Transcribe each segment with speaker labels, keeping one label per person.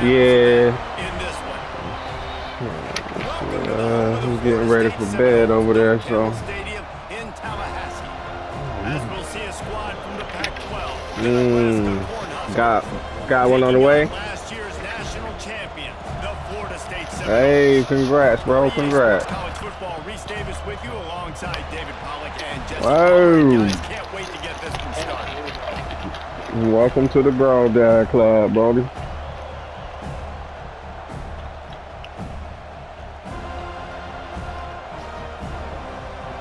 Speaker 1: Yeah.
Speaker 2: in this one.
Speaker 1: He's getting ready for bed over there, so.
Speaker 2: Stadium in Tallahassee. As we'll see a squad from the Pac-12, the Nebraska
Speaker 1: Mm.
Speaker 2: Cornhuskers,
Speaker 1: Got one on the
Speaker 2: taking
Speaker 1: way.
Speaker 2: on last year's national champion, the Florida State
Speaker 1: Hey,
Speaker 2: Seminoles.
Speaker 1: congrats, bro.
Speaker 2: 38 Sports
Speaker 1: Congrats.
Speaker 2: College Football, Reese Davis with you alongside David Pollock and Jesse Palmer. And
Speaker 1: Whoa.
Speaker 2: guys, can't wait to get this one started.
Speaker 1: Welcome to the Bro Dad Club, Brody.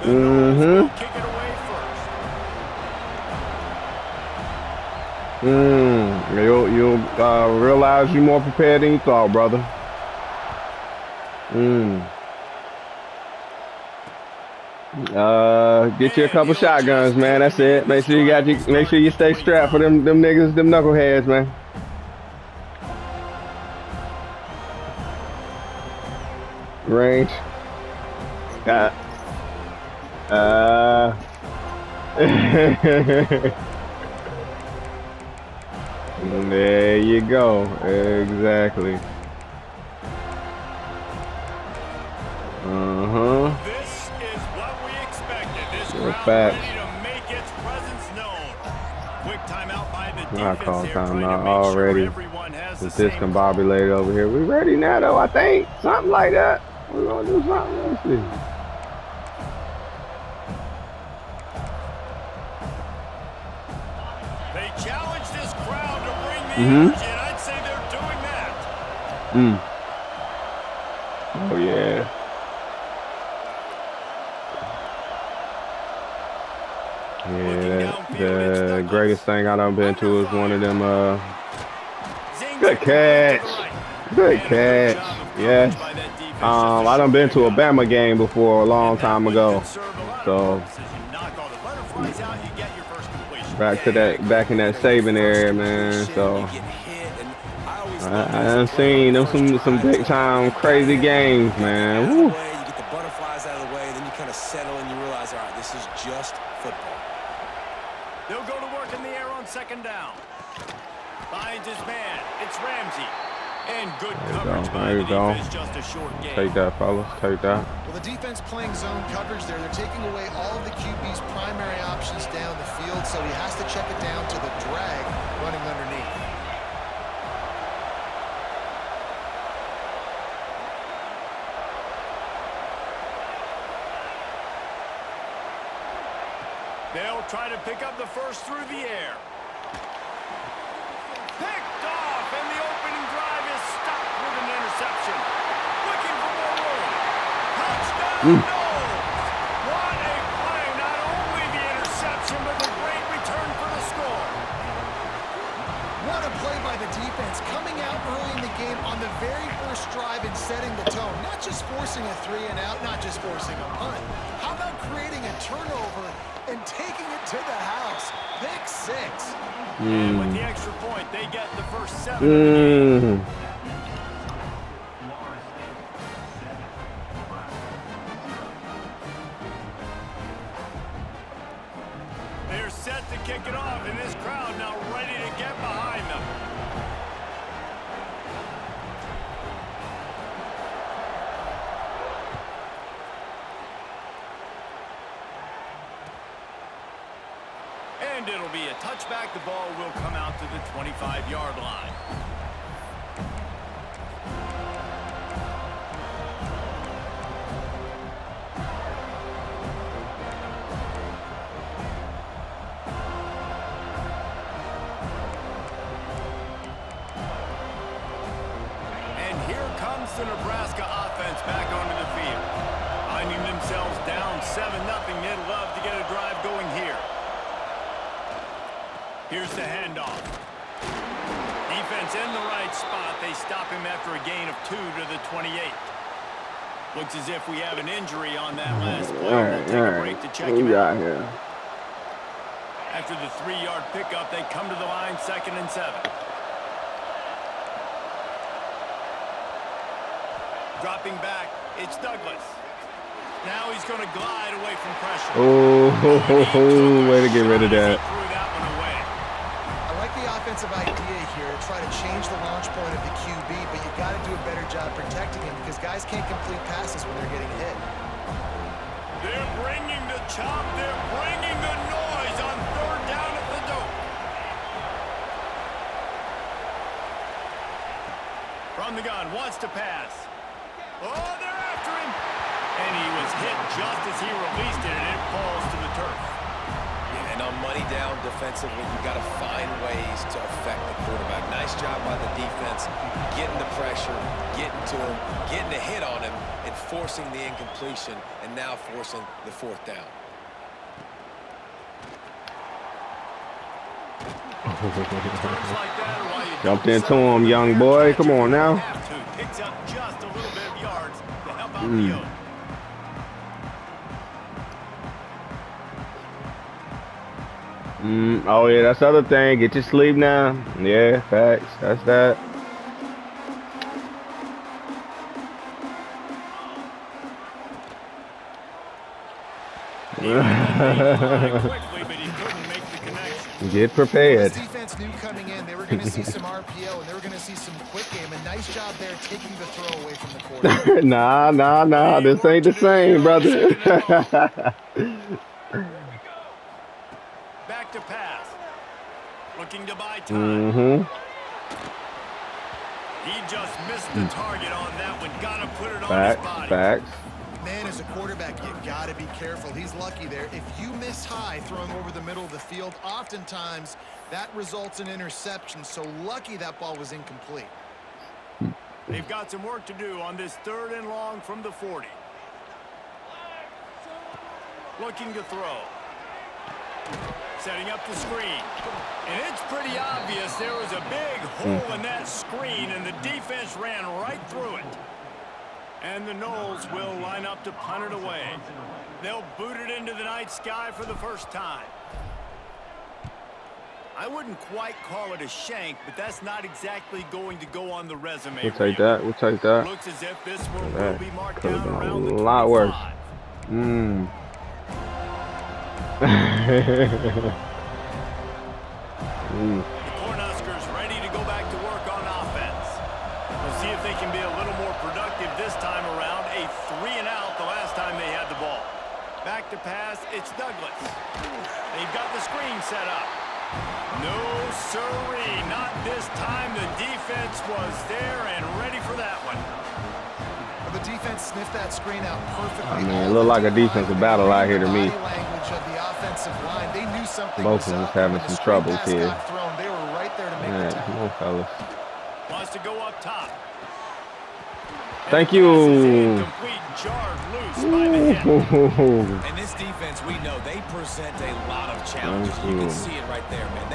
Speaker 1: Mm-hmm.
Speaker 2: Kick it away first.
Speaker 1: You'll realize you're more prepared than you thought, brother. Get you a couple shotguns, man. That's it. Make sure you stay strapped for them niggas, them knuckleheads, man. Range. There you go. Exactly.
Speaker 2: This is what we expected. This crowd
Speaker 1: Facts.
Speaker 2: ready to make its presence known. Quick timeout by the
Speaker 1: I
Speaker 2: defense
Speaker 1: call
Speaker 2: there,
Speaker 1: time
Speaker 2: trying to
Speaker 1: out
Speaker 2: make
Speaker 1: already.
Speaker 2: sure everyone has the
Speaker 1: With
Speaker 2: same
Speaker 1: discombobulated over here. We ready now, though, I think. Something like that. We're going to do something. Let me see.
Speaker 2: They challenge this crowd to bring the energy, and I'd say they're doing that.
Speaker 1: Oh, yeah. Yeah, the greatest thing I done been to is one of them, good catch. Good catch. Yes. I done been to a Bama game before a long time ago. So back in that Saban area, man. So I done seen them some big time crazy games, man. Woo.
Speaker 3: You get the butterflies out of the way, and then you kind of settle and you realize, all right, this is just football.
Speaker 2: They'll go to work in the air on second down. Finds his man. It's Ramsey. And good coverage by the defense, just a short game.
Speaker 1: Take that, fellas. Take that.
Speaker 4: Well, the defense playing zone coverage there. They're taking away all of the QB's primary options down the field, so he has to check it down to the drag running underneath.
Speaker 2: They'll try to pick up the first through the air. Picked off, and the opening drive is stopped with an interception. Looking for more room. Touchdown, Knowles. What a play. Not only the interception, but the great return for the score.
Speaker 4: What a play by the defense, coming out early in the game on the very first drive and setting the tone. Not just forcing a 3-and-out, not just forcing a punt. How about creating a turnover and taking it to the house? Pick 6.
Speaker 2: And with the extra point, they get the first 7. They're set to kick it off, and this crowd now ready to get behind them. And it'll be a touchback. The ball will come out to the 25-yard line. And here comes the Nebraska offense back onto the field. Finding themselves down 7-0. They'd love to get a drive going here. Here's the handoff. Defense in the right spot. They stop him after a gain of 2 to the 28. Looks as if we have an injury on that last play. We'll take a break to check him out.
Speaker 1: Here?
Speaker 2: After the 3-yard pickup, they come to the line, 2nd and 7. Dropping back, it's Douglas. Now he's going to glide away from pressure.
Speaker 1: Oh, way to get rid of that.
Speaker 4: I like the defensive idea here to try to change the launch point of the QB, but you got to do a better job protecting him because guys can't complete passes when they're getting hit.
Speaker 2: They're bringing the chop. They're bringing the noise on third down at the dope. From the gun, wants to pass. Oh, they're after him. And he was hit just as he released it, and it falls to the turf.
Speaker 3: Yeah, and on money down defensively, you got to find ways to affect the quarterback. Nice job by the defense, getting the pressure, getting to him, getting a hit on him, and forcing the incompletion, and now forcing the fourth down.
Speaker 1: Jumped into him, young boy. Come on now.
Speaker 2: Picks up just a little bit of yards to help out the yoke.
Speaker 1: Oh yeah, that's the other thing. Get your sleep now. Yeah, facts. That's that. Get prepared.
Speaker 4: This defense knew coming in they were going to see some RPO and they were going to see some quick game. A nice job there taking the throw away from the quarterback.
Speaker 1: Nah. This ain't the same, brother.
Speaker 2: Back to pass. Looking to buy time. He just missed the target on that one. Got to put it on his body.
Speaker 1: Facts.
Speaker 4: Man, as a quarterback, you got to be careful. He's lucky there. If you miss high throwing over the middle of the field, oftentimes that results in interception. So lucky that ball was incomplete.
Speaker 2: They've got some work to do on this 3rd and long from the 40. Looking to throw. Setting up the screen. And it's pretty obvious there was a big hole in that screen, and the defense ran right through it. And the Noles will line up to punt it away. They'll boot it into the night sky for the first time. I wouldn't quite call it a shank, but that's not exactly going to go on the resume.
Speaker 1: We'll take that. We'll take that.
Speaker 2: Looks as if this one will be marked down around the 25.
Speaker 1: A lot worse.
Speaker 2: The Cornhuskers ready to go back to work on offense. We'll see if they can be a little more productive this time around. A 3-and-out the last time they had the ball. Back to pass, it's Douglas. They've got the screen set up. No sirree, not this time. The defense was there and ready for that one.
Speaker 4: Well, the defense sniffed that screen out perfectly.
Speaker 1: I mean, it looked like a defensive battle out here to me.
Speaker 4: Language of the offensive line. They knew something
Speaker 1: Both of us having some trouble here.
Speaker 4: They were right there to make the tackle.
Speaker 1: Come on, fellas.
Speaker 2: Wants to go up top.
Speaker 1: Thank you.
Speaker 3: And this defense, we know, they present a lot of challenges. You can see it right there, man.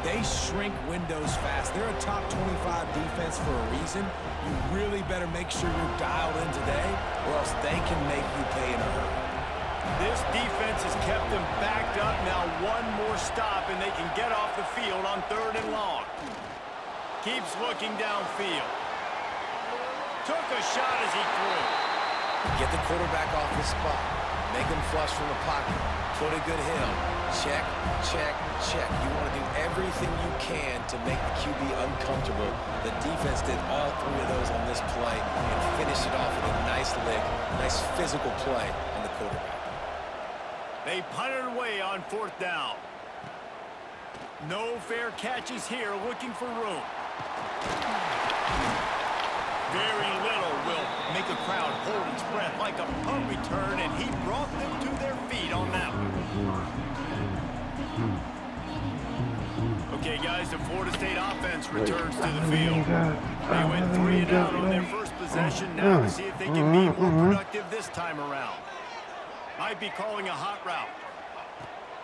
Speaker 3: They shrink windows fast. They're a top 25 defense for a reason. You really better make sure you're dialed in today, or else they can make you pay in a hurry.
Speaker 2: This defense has kept them backed up. Now one more stop, and they can get off the field on 3rd and long. Keeps looking downfield. Took a shot as he threw.
Speaker 3: Get the quarterback off the spot. Make him flush from the pocket. Put a good hit on him. Check, check, check. You want to do everything you can to make the QB uncomfortable. The defense did all 3 of those on this play and finished it off with a nice lick, nice physical play on the quarterback.
Speaker 2: They punted away on 4th down. No fair catches here, looking for room. Very little will make a crowd hold its breath like a punt return, and he brought them to their feet on that one. Okay, guys, the Florida State offense returns to the field. They went 3-and-out on their first possession. Now to see if they can be more productive this time around. Might be calling a hot route.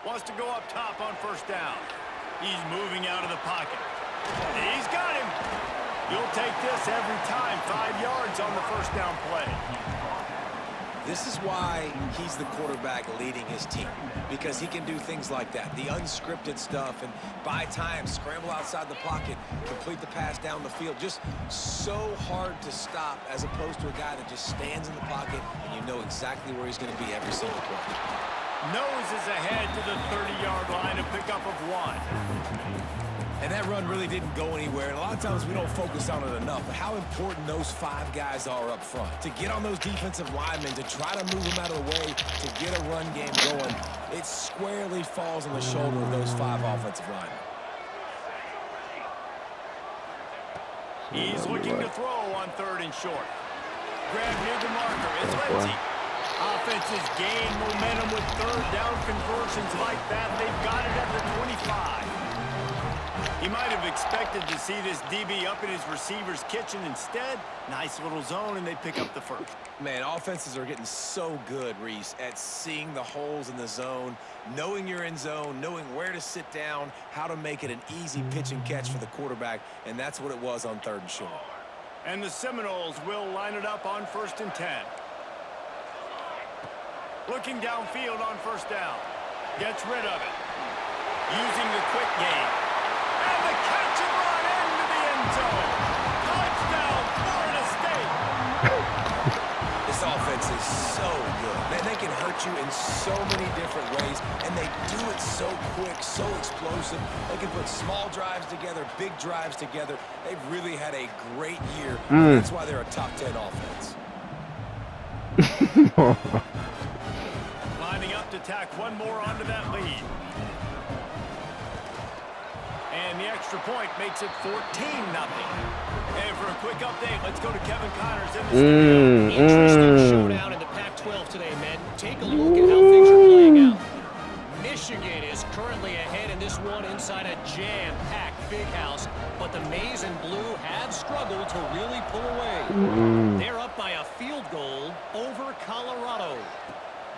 Speaker 2: Wants to go up top on 1st down. He's moving out of the pocket. He's got him. You'll take this every time. 5 yards on the 1st down play.
Speaker 3: This is why he's the quarterback leading his team, because he can do things like that, the unscripted stuff, and buy time, scramble outside the pocket, complete the pass down the field. Just so hard to stop, as opposed to a guy that just stands in the pocket and you know exactly where he's going to be every single play.
Speaker 2: Noses ahead to the 30-yard line, a pickup of 1.
Speaker 3: And that run really didn't go anywhere. And a lot of times we don't focus on it enough. But how important those 5 guys are up front. To get on those defensive linemen, to try to move them out of the way, to get a run game going, it squarely falls on the shoulder of those 5 offensive linemen.
Speaker 2: He's looking to throw on 3rd and short. Grab near the marker. It's Lindsey. Offenses gain momentum with 3rd down conversions like that. They've got it at the 25. He might have expected to see this DB up in his receiver's kitchen. Instead, nice little zone, and they pick up the 1st.
Speaker 3: Man, offenses are getting so good, Reese, at seeing the holes in the zone, knowing you're in zone, knowing where to sit down, how to make it an easy pitch and catch for the quarterback, and that's what it was on 3rd and short.
Speaker 2: And the Seminoles will line it up on 1st and 10. Looking downfield on 1st down. Gets rid of it. Using the quick game. And the catch and run into the end zone. Touchdown, Florida State.
Speaker 3: This offense is so good. Man, they can hurt you in so many different ways, and they do it so quick, so explosive. They can put small drives together, big drives together. They've really had a great year. That's why they're a top 10 offense.
Speaker 2: Lining up to tack one more onto that lead. And the extra point makes it 14-0. And for a quick update, let's go to Kevin Connors in the studio.
Speaker 5: Interesting showdown in the Pac-12 today, men. Take a look at how things are playing out. Michigan is currently ahead in this one inside a jam-packed big house, but the Maize and Blue have struggled to really pull away. They're up by a field goal over Colorado.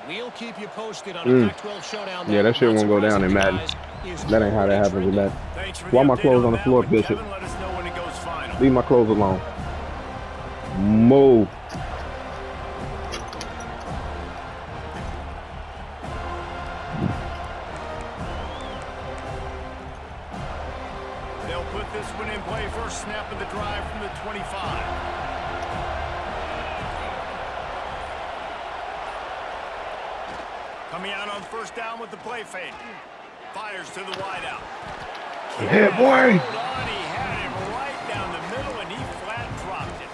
Speaker 5: We'll keep you posted on a Pac-12 showdown.
Speaker 1: Yeah, that shit won't go down in Madden. That ain't how that happens in Madden. Why my clothes on the floor, Bishop?
Speaker 2: Let us know when it goes final.
Speaker 1: Leave my clothes alone. Move.
Speaker 2: They'll put this one in play. First snap of the drive from the 25. Coming out on 1st down with the play fake. Fires to the wideout.
Speaker 1: Yeah, boy.
Speaker 2: Hold on, he had him right down the middle, and he flat dropped it.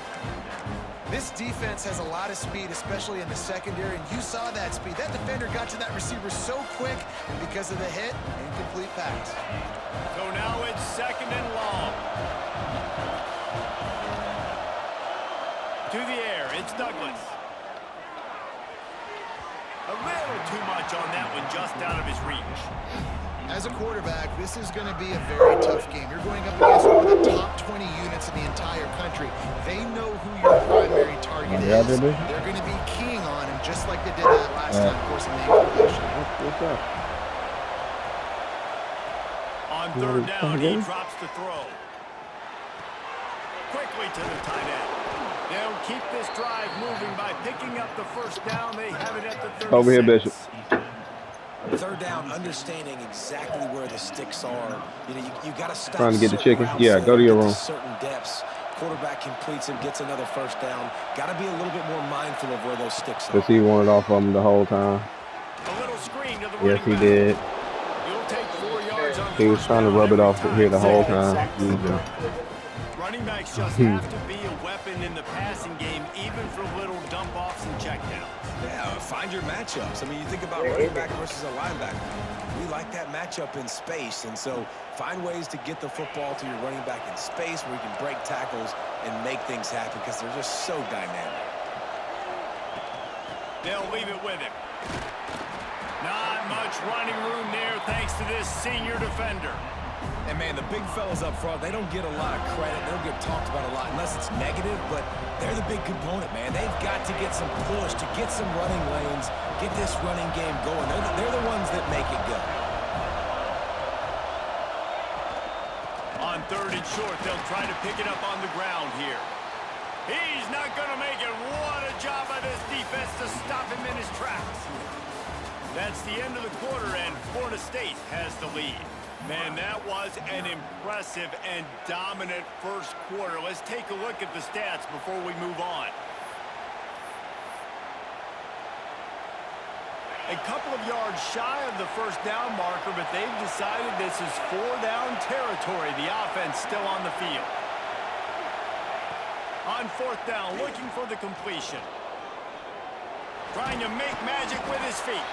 Speaker 4: This defense has a lot of speed, especially in the secondary, and you saw that speed. That defender got to that receiver so quick, and because of the hit, incomplete pass.
Speaker 2: So now it's 2nd and long. To the air, it's Douglas. A little too much on that one, just out of his reach.
Speaker 4: As a quarterback, this is going to be a very tough game. You're going up against one of the top 20 units in the entire country. They know who your primary target is. They're going to be keying on him, just like they did that last time, of course, in the introduction.
Speaker 1: What's up?
Speaker 2: On 3rd down, he drops the throw. Quickly to the tight end. They'll keep this drive moving by picking up the 1st down. They have it at the 36.
Speaker 1: Over here, Bishop.
Speaker 3: 3rd down, understanding exactly where the sticks are. You know, you got to stop.
Speaker 1: Trying to get the chicken. Yeah, go to your room.
Speaker 3: Certain depths. Quarterback completes and gets another 1st down. Got to be a little bit more mindful of where those sticks are.
Speaker 1: Does he want it off of him the whole time?
Speaker 2: A little screen to the
Speaker 1: Yes, he did.
Speaker 2: You'll take 4 yards on
Speaker 1: He was trying to rub it off here the whole time.
Speaker 2: Running backs just have to be a weapon in the passing game, even for little dump-offs and checkdowns.
Speaker 3: Yeah, find your matchups. I mean, you think about running back versus a linebacker. We like that matchup in space, and so find ways to get the football to your running back in space where you can break tackles and make things happen because they're just so dynamic.
Speaker 2: They'll leave it with him. Not much running room there thanks to this senior defender.
Speaker 3: And, man, the big fellas up front, they don't get a lot of credit. They don't get talked about a lot unless it's negative, but they're the big component, man. They've got to get some push, to get some running lanes, get this running game going. They're the ones that make it go.
Speaker 2: On 3rd and short, they'll try to pick it up on the ground here. He's not going to make it. What a job by this defense to stop him in his tracks. That's the end of the quarter, and Florida State has the lead. Man, that was an impressive and dominant 1st quarter. Let's take a look at the stats before we move on. A couple of yards shy of the first down marker, but they've decided this is 4-down territory. The offense still on the field. On 4th down, looking for the completion. Trying to make magic with his feet.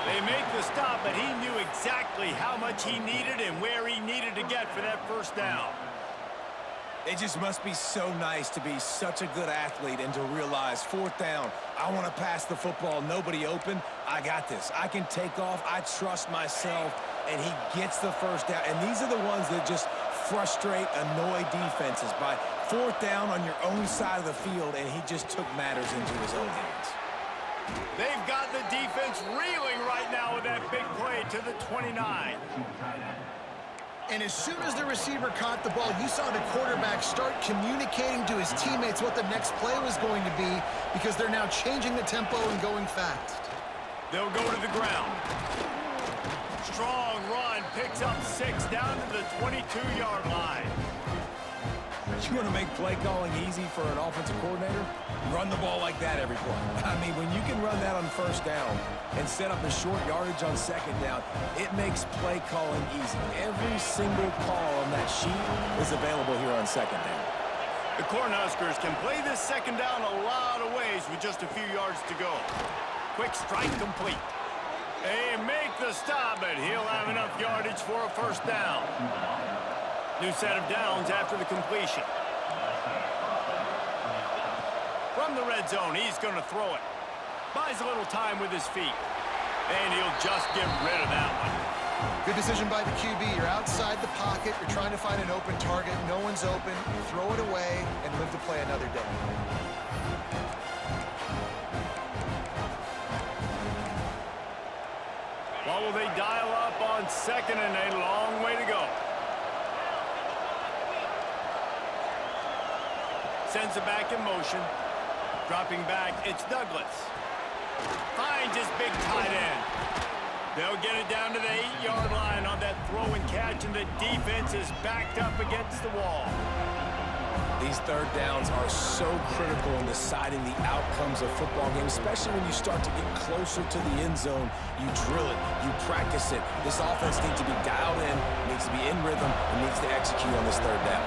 Speaker 2: They make the stop, but he knew exactly how much he needed and where he needed to get for that first down.
Speaker 3: It just must be so nice to be such a good athlete and to realize 4th down, I want to pass the football, nobody open, I got this. I can take off, I trust myself, and he gets the first down. And these are the ones that just frustrate, annoy defenses by 4th down on your own side of the field, and he just took matters into his own hands.
Speaker 2: They've got the defense reeling right now with that big play to the 29.
Speaker 4: And as soon as the receiver caught the ball, you saw the quarterback start communicating to his teammates what the next play was going to be, because they're now changing the tempo and going fast.
Speaker 2: They'll go to the ground. Strong run, picks up 6 down to the 22-yard line.
Speaker 3: You want to make play calling easy for an offensive coordinator? Run the ball like that every play. I mean, when you can run that on 1st down and set up a short yardage on 2nd down, it makes play calling easy. Every single call on that sheet is available here on 2nd down.
Speaker 2: The Cornhuskers can play this 2nd down a lot of ways with just a few yards to go. Quick strike complete. They make the stop, but he'll have enough yardage for a 1st down. New set of downs after the completion. From the red zone, he's going to throw it. Buys a little time with his feet. And he'll just get rid of that one.
Speaker 4: Good decision by the QB. You're outside the pocket. You're trying to find an open target. No one's open. Throw it away and live to play another day.
Speaker 2: What will they dial up on 2nd and a long way to go? Sends it back in motion. Dropping back, it's Douglas. Finds his big tight end. They'll get it down to the 8-yard line on that throw and catch, and the defense is backed up against the wall.
Speaker 3: These 3rd downs are so critical in deciding the outcomes of football games, especially when you start to get closer to the end zone. You drill it, you practice it. This offense needs to be dialed in, needs to be in rhythm, and needs to execute on this 3rd down.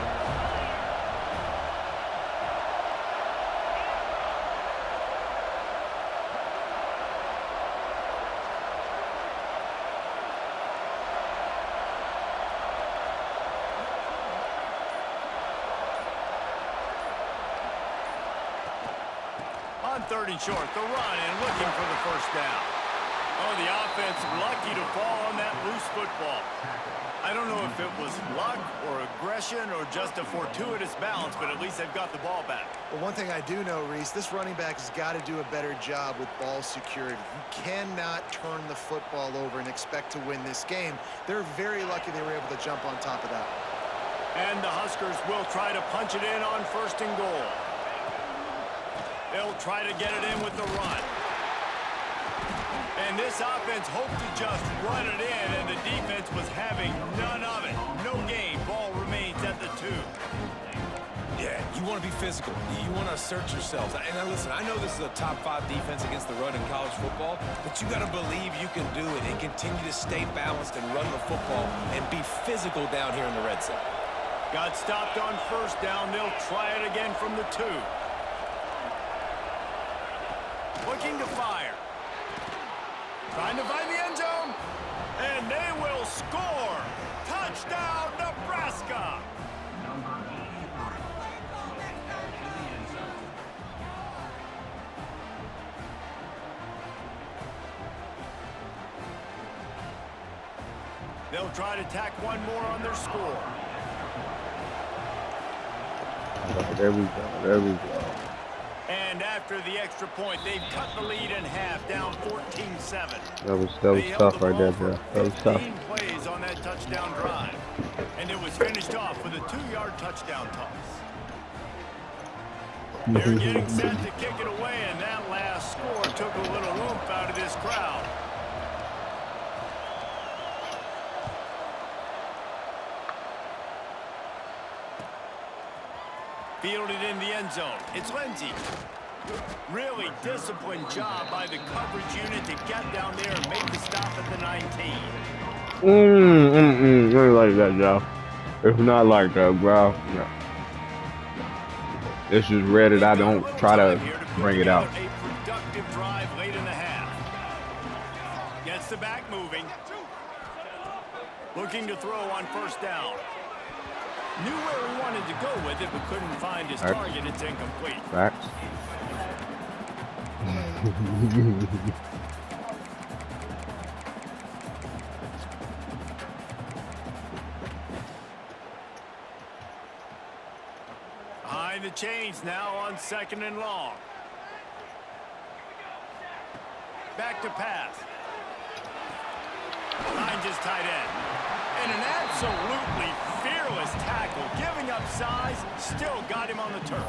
Speaker 2: On 3rd and short, the run and looking for the 1st down. Oh, the offense lucky to fall on that loose football. I don't know if it was luck or aggression or just a fortuitous bounce, but at least they've got the ball back.
Speaker 4: Well, one thing I do know, Reese, this running back has got to do a better job with ball security. You cannot turn the football over and expect to win this game. They're very lucky they were able to jump on top of that.
Speaker 2: And the Huskers will try to punch it in on 1st and goal. They'll try to get it in with the run. And this offense hoped to just run it in, and the defense was having none of it. No gain. Ball remains at the 2.
Speaker 3: Yeah, you want to be physical. You want to assert yourselves. And now listen, I know this is a top 5 defense against the run in college football, but you got to believe you can do it and continue to stay balanced and run the football and be physical down here in the red zone.
Speaker 2: Got stopped on 1st down. They'll try it again from the 2. Looking to fire. Trying to find the end zone. And they will score. Touchdown, Nebraska. They'll try to tack one more on their score.
Speaker 1: There we go. There we go.
Speaker 2: And after the extra point, they've cut the lead in half, down 14-7.
Speaker 1: That was tough right there, bro. That was tough.
Speaker 2: 15 plays on that touchdown drive. And it was finished off with a 2-yard touchdown toss. They're getting set to kick it away, and that last score took a little oomph out of this crowd. Fielded in the end zone. It's Lindsey. Really disciplined job by the coverage unit to get down there and make the stop at the 19.
Speaker 1: It's like that, Joe. It's not like that, bro. No. It's just rare that I don't try to bring it out.
Speaker 2: A productive drive late in the half. Gets the back moving. Looking to throw on first down. Knew where he wanted to go with it, but couldn't find his target. It's incomplete.
Speaker 1: Facts.
Speaker 2: Behind the chains now on 2nd and long. Back to pass. Finds his tight end. And an absolutely fearless tackle. Giving up size, still got him on the turf.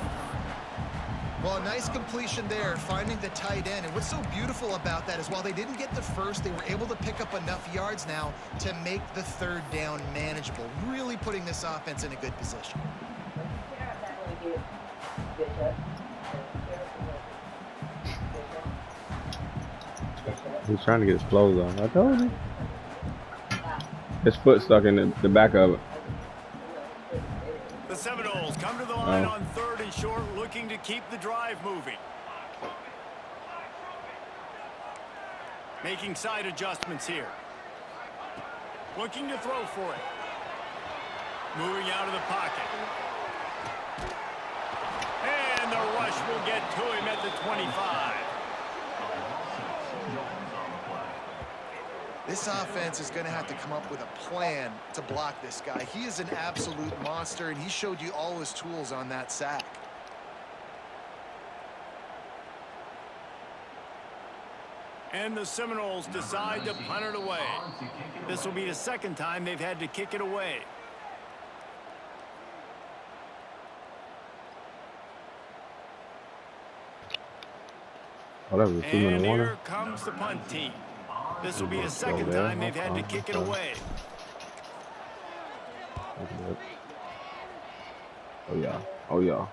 Speaker 4: Well, a nice completion there, finding the tight end. And what's so beautiful about that is while they didn't get the first, they were able to pick up enough yards now to make the 3rd down manageable, really putting this offense in a good position.
Speaker 1: He's trying to get his clothes on. I told him. His foot stuck in the back of it.
Speaker 2: The Seminoles come to the line on 3rd and short, looking to keep the drive moving. Making side adjustments here. Looking to throw for it. Moving out of the pocket. And the rush will get to him at the 25.
Speaker 4: This offense is going to have to come up with a plan to block this guy. He is an absolute monster, and he showed you all his tools on that sack.
Speaker 2: And the Seminoles decide to punt it away. This will be the 2nd time they've had to kick it away.
Speaker 1: Whatever, 2 minute
Speaker 2: And
Speaker 1: warning.
Speaker 2: here comes the punt team. This will be a 2nd time they've had to kick it away.
Speaker 1: Oh yeah. Oh yeah.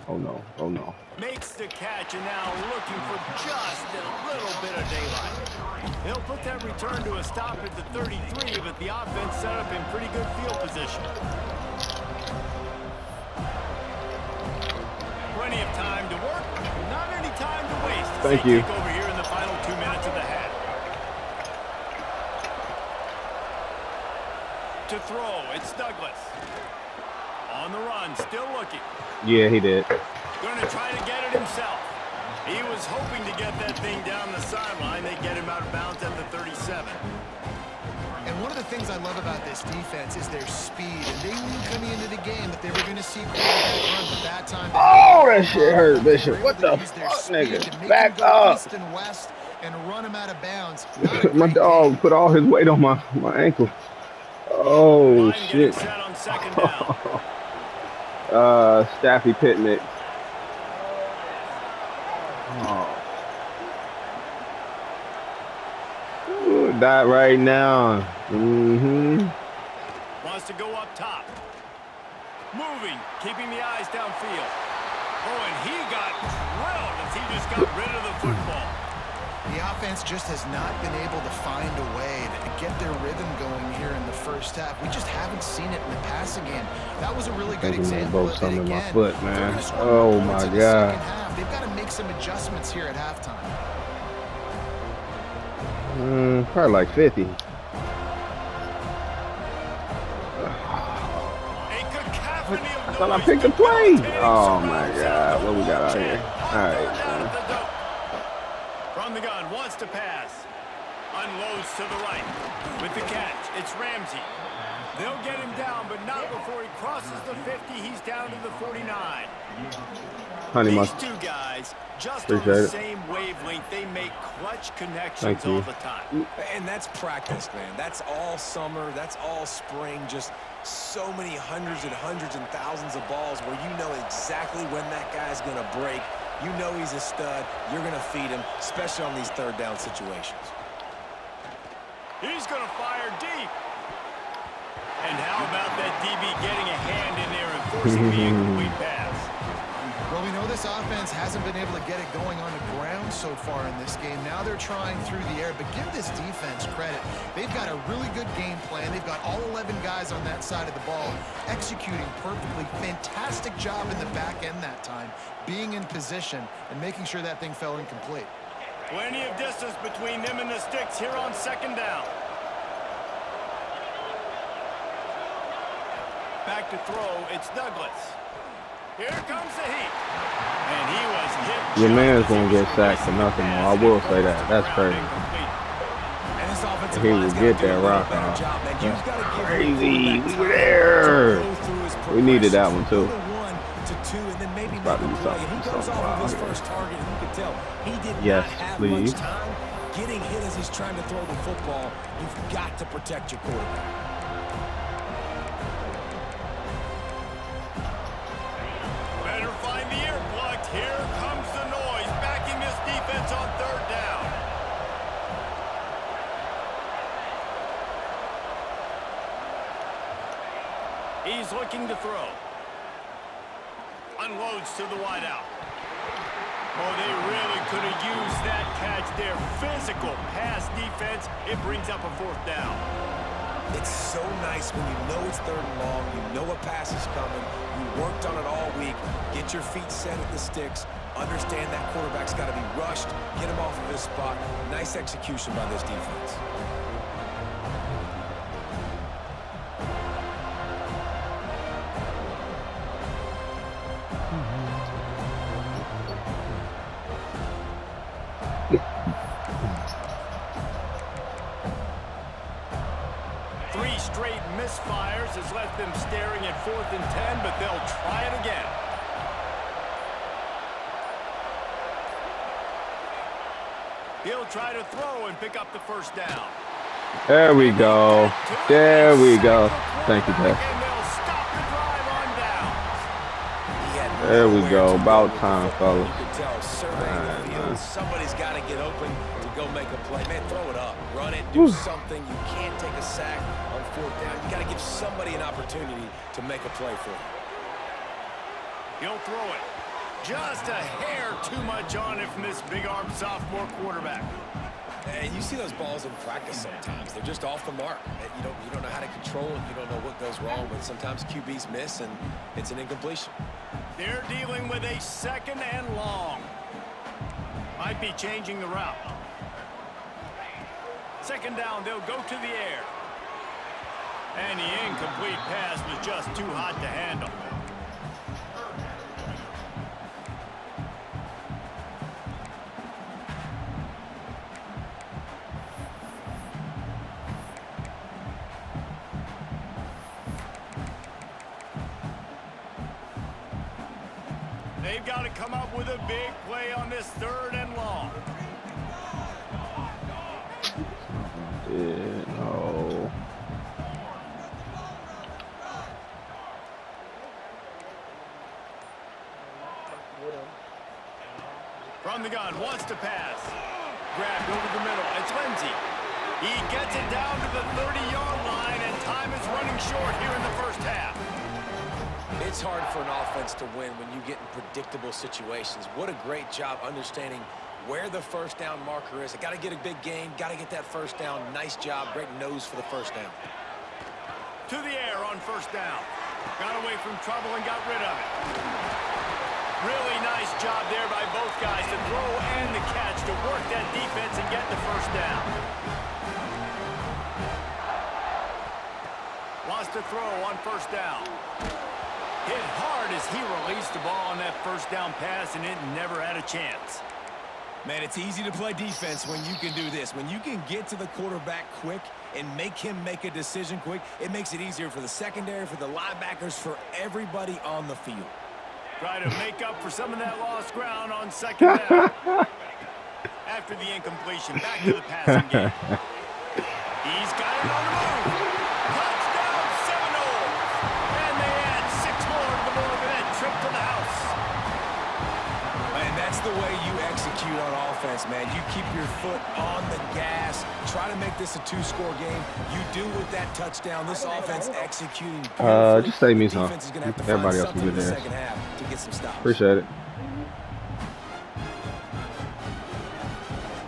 Speaker 1: Oh no. Oh no.
Speaker 2: Makes the catch and now looking for just a little bit of daylight. He'll put that return to a stop at the 33, but the offense set up in pretty good field position. Plenty of time to work, not any time to waste.
Speaker 1: Thank you.
Speaker 2: Take over here in the final 2 minutes of the half. To throw, it's Douglas. On the run, still looking.
Speaker 1: Yeah, he did.
Speaker 2: Going to try to get it himself. He was hoping to get that thing down the sideline. They get him out of bounds at the 37.
Speaker 4: And one of the things I love about this defense is their speed. And they knew coming into the game that they were going to see quarterback run, but that time...
Speaker 1: Oh, that shit hurt, Bishop. What the fuck, nigga? Back up.
Speaker 4: East and west and run him out of bounds.
Speaker 1: My dog put all his weight on my ankle. Oh, shit.
Speaker 2: Set on 2nd down.
Speaker 1: Staffy Pitnick. Oh. Ooh, that right now.
Speaker 2: Wants to go up top. Moving, keeping the eyes downfield. Oh, and he got drilled as he just got rid of the football.
Speaker 4: The offense just has not been able to find a way to get their rhythm going here in the first half. We just haven't seen it in the passing game. That was a really good example of it again.
Speaker 1: My foot, man. Oh my God.
Speaker 4: They've got to make some adjustments here at halftime.
Speaker 1: Probably like 50. I thought I picked a play. Oh my God. What we got out here? All right, man.
Speaker 2: From the gun, wants to pass. Unloads to the right. With the catch, it's Ramsey. They'll get him down, but not before he crosses the 50. He's down to the 49.
Speaker 1: Honey
Speaker 2: These
Speaker 1: mustard.
Speaker 2: two guys, just
Speaker 1: Appreciate
Speaker 2: on the
Speaker 1: it.
Speaker 2: same wavelength, they make clutch connections
Speaker 1: Thank you.
Speaker 2: all the time.
Speaker 3: And that's practice, man. That's all summer. That's all spring. Just so many hundreds and thousands of balls where you know exactly when that guy's going to break. You know he's a stud. You're going to feed him, especially on these 3rd down situations.
Speaker 2: He's going to fire deep. And how about that DB getting a hand in there and forcing the incomplete pass?
Speaker 4: Well, we know this this offense hasn't been able to get it going on the ground so far in this game. Now they're trying through the air, but give this defense credit. They've got a really good game plan. They've got all 11 guys on that side of the ball executing perfectly. Fantastic job in the back end that time, being in position and making sure that thing fell incomplete.
Speaker 2: Plenty of distance between them and the sticks here on second down. Back to throw, it's Douglas. Here comes the heat. And he was hit.
Speaker 1: Your man's gonna get sacked for nothing more. I will say that. That's crazy. He would get that rock off. That's crazy. We were there. We needed that one too. About to do something wild here. Yes, please.
Speaker 3: Getting hit as he's trying to throw the football, you've got to protect your quarterback.
Speaker 2: Better find the ear plugged. Here comes the noise, backing this defense on third down. He's looking to throw. Unloads to the wideout. Oh, they really could have used that catch there. Physical pass defense. It brings up a fourth down.
Speaker 3: It's so nice when you know it's third and long, you know a pass is coming, you worked on it all week, get your feet set at the sticks, understand that quarterback's got to be rushed, get him off of his spot. Nice execution by this defense.
Speaker 2: Three straight misfires has left them staring at 4th and 10, but they'll try it again. He'll try to throw and pick up the first down.
Speaker 1: There we go. There we go. Thank you, Pat.
Speaker 2: And they'll stop the drive on down.
Speaker 1: There we go. About time, fellas.
Speaker 3: You could tell, surveying the field, somebody's got to get open to go make a play. Man, throw it up. Run it. Do something. You can't take a sack on fourth down. You got to give somebody an opportunity to make a play for you.
Speaker 2: He'll throw it. Just a hair too much on it from this big-armed sophomore quarterback.
Speaker 3: And you see those balls in practice sometimes. They're just off the mark. You don't know how to control it. You don't know what goes wrong, but sometimes QBs miss, and it's an incompletion.
Speaker 2: They're dealing with a second and long. Might be changing the route. Second down, they'll go to the air. And the incomplete pass was just too hot to handle. They've got to come up with a big play on this third and long.
Speaker 1: No.
Speaker 2: From the gun, wants to pass. Grabbed over the middle. It's Lindsey. He gets it down to the 30-yard line, and time is running short here in the first half.
Speaker 3: It's hard for an offense to win when you get in predictable situations. What a great job understanding where the first down marker is. I got to get a big gain, got to get that first down. Nice job, great nose for the first down.
Speaker 2: To the air on first down. Got away from trouble and got rid of it. Really nice job there by both guys to throw and the catch to work that defense and get the first down. Wants to throw on first down. Hit hard as he released the ball on that first down pass, and it never had a chance.
Speaker 3: Man, it's easy to play defense when you can do this. When you can get to the quarterback quick and make him make a decision quick, it makes it easier for the secondary, for the linebackers, for everybody on the field.
Speaker 2: Try to make up for some of that lost ground on second down. After the incompletion, back to the passing game. He's got it on the move. Touchdown, Seminoles. And they add 6 more to the board with that trip to the house.
Speaker 3: And that's the way you execute on offense, man. You keep your foot on the gas. Try to make this a 2-score game. You do with that touchdown. This offense executing.
Speaker 1: Just save me some. Everybody else can do this.
Speaker 3: To get some stops.
Speaker 1: Appreciate it.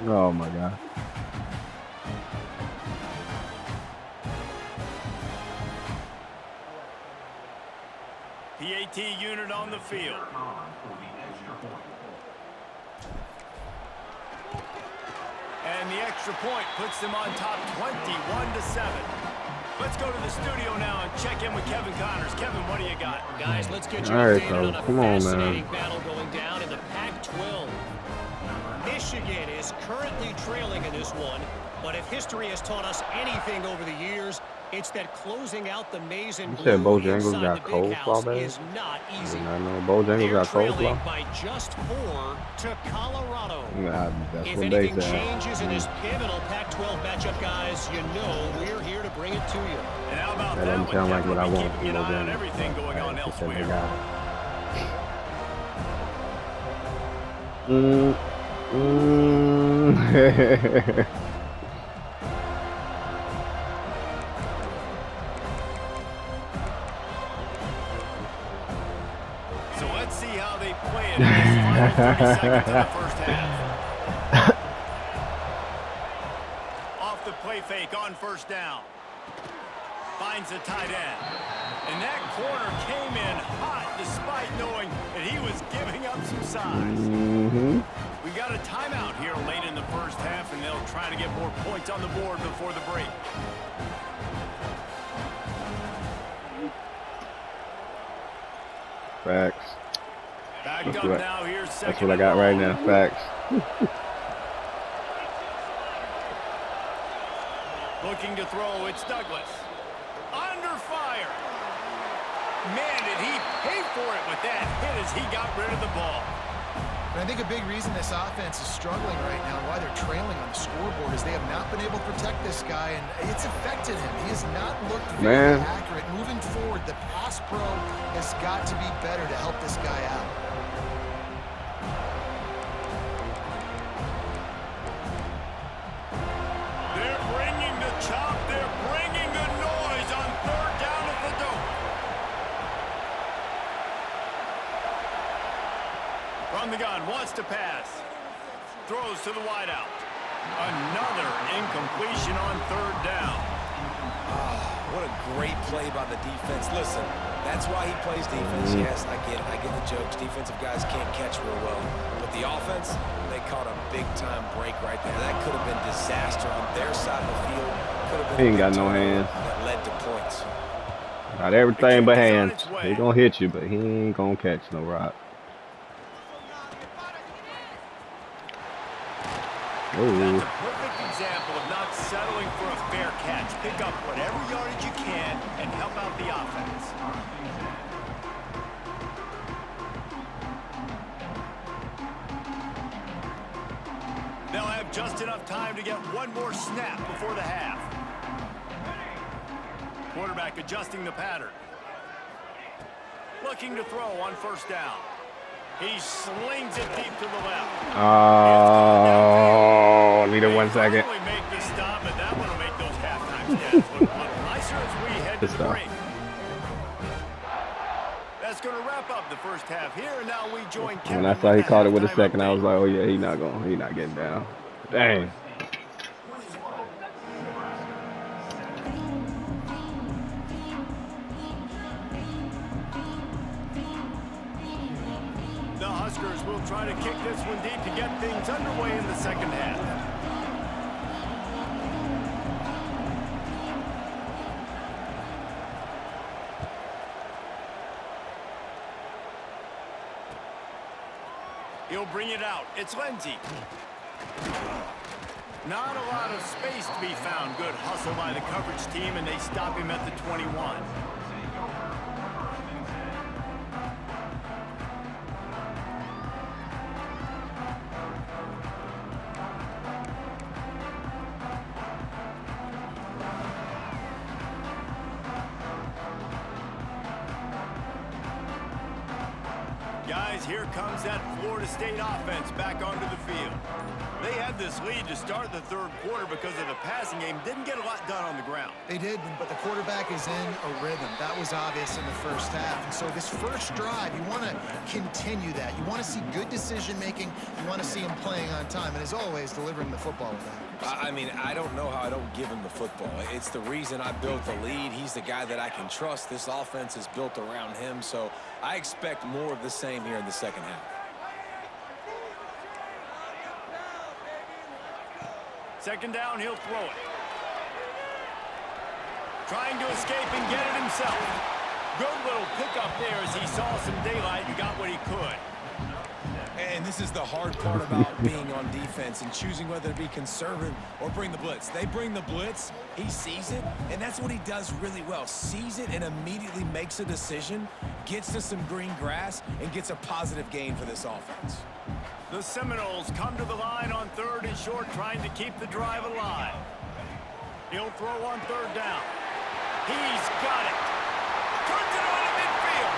Speaker 1: Oh my God.
Speaker 2: PAT unit on the field. And the extra point puts them on top 21-7. Let's go to the studio now and check in with Kevin Connors. Kevin, what do you got?
Speaker 5: Guys, let's get you
Speaker 1: All right,
Speaker 5: updated on a
Speaker 1: come on,
Speaker 5: fascinating
Speaker 1: man.
Speaker 5: battle going down in the Pac-12. Michigan is currently trailing in this one, but if history has taught us anything over the years, it's that closing out the maize and
Speaker 1: You said
Speaker 5: blue
Speaker 1: Bojangles
Speaker 5: inside
Speaker 1: got
Speaker 5: the big house
Speaker 1: coleslaw, baby?
Speaker 5: is not
Speaker 1: I
Speaker 5: easy.
Speaker 1: did not know Bojangles
Speaker 5: They're
Speaker 1: got
Speaker 5: trailing
Speaker 1: coleslaw.
Speaker 5: by just 4 to Colorado.
Speaker 1: Nah, that's
Speaker 5: If
Speaker 1: what they
Speaker 5: anything
Speaker 1: said.
Speaker 5: changes in this pivotal Pac-12 matchup, guys, you know we're here to bring it to you.
Speaker 2: And how about
Speaker 1: That
Speaker 2: that
Speaker 1: doesn't
Speaker 2: one,
Speaker 1: sound like
Speaker 2: Kevin?
Speaker 1: what I
Speaker 2: We'll be
Speaker 1: want from
Speaker 2: keeping an eye on
Speaker 1: Bojangles.
Speaker 2: everything
Speaker 1: but,
Speaker 2: going
Speaker 1: hey,
Speaker 2: on
Speaker 1: she said they
Speaker 2: elsewhere.
Speaker 1: got it.
Speaker 2: So let's see how they play it in this final 30 seconds of the first half. Off the play fake on first down. Finds the tight end. And that corner came in hot despite knowing that he was giving up some size. We got a timeout here late in the first half, and they'll try to get more points on the board before the break.
Speaker 1: Facts.
Speaker 2: Back
Speaker 1: That's
Speaker 2: up
Speaker 1: what-
Speaker 2: now. Here's
Speaker 1: That's
Speaker 2: second
Speaker 1: what I got
Speaker 2: and
Speaker 1: right
Speaker 2: long.
Speaker 1: now. Facts.
Speaker 2: Looking to throw, it's Douglas. Under fire. Man, did he pay for it with that hit as he got rid of the ball.
Speaker 4: And I think a big reason this offense is struggling right now, why they're trailing on the scoreboard, is they have not been able to protect this guy, and it's affected him. He has not looked very accurate. Moving forward, the pass pro has got to be better to help this guy out.
Speaker 2: They're bringing the chop. They're bringing the noise on third down at the dope. From the gun, wants to pass. Throws to the wideout. Another incompletion on third down.
Speaker 3: What a great play by the defense. Listen, that's why he plays defense. Yes, I get it. I get the jokes. Defensive guys can't catch real well. But the offense, they caught a big-time break right there. That could have been disaster on their side of the field. Could have been
Speaker 1: He ain't
Speaker 3: a
Speaker 1: got
Speaker 3: big
Speaker 1: no
Speaker 3: turnover
Speaker 1: hands.
Speaker 3: that led to points.
Speaker 1: Got everything but
Speaker 2: The kick is on
Speaker 1: hands.
Speaker 2: its way.
Speaker 1: He gonna hit you, but he ain't gonna catch no rock.
Speaker 2: That's a
Speaker 1: Oh,
Speaker 2: perfect example of not settling for a fair catch. Pick up whatever yardage you can and help out the offense. They'll have just enough time to get one more snap before the half. Quarterback adjusting the pattern. Looking to throw on first down. He slings it deep to the left.
Speaker 1: oh, needed 1 second.
Speaker 2: Probably make the stop, but that one will make those halftime stats look a little nicer as we head to
Speaker 1: Good
Speaker 2: the
Speaker 1: stuff.
Speaker 2: break. That's going to wrap up the first half here, and now we join Kevin.
Speaker 1: When I saw he
Speaker 2: the
Speaker 1: caught it with a
Speaker 2: halftime
Speaker 1: second, I
Speaker 2: update.
Speaker 1: was like, oh yeah, he not getting down. Dang.
Speaker 2: The Huskers will try to kick this one deep to get things underway in the second half. He'll bring it out. It's Lindsey. Not a lot of space to be found. Good hustle by the coverage team, and they stop him at the 21. Guys, as here comes that Florida State offense back onto the field. They had this lead to start the third quarter because of the passing game. Didn't get a lot done on the ground.
Speaker 4: They did, but the quarterback is in a rhythm. That was obvious in the first half. And so this first drive, you want to continue that. You want to see good decision-making. You want to see him playing on time. And as always, delivering the football with that.
Speaker 3: I mean, I don't know how I don't give him the football. It's the reason I built the lead. He's the guy that I can trust. This offense is built around him, so I expect more of the same here in the second half.
Speaker 2: Second down, he'll throw it. Trying to escape and get it himself. Good little pickup there as he saw some daylight and got what he could.
Speaker 3: And this is the hard part about being on defense and choosing whether to be conservative or bring the blitz. They bring the blitz, he sees it, and that's what he does really well. Sees it and immediately makes a decision, gets to some green grass, and gets a positive gain for this offense.
Speaker 2: The Seminoles come to the line on third and short, trying to keep the drive alive. He'll throw on third down. He's got it. Turns it on to midfield.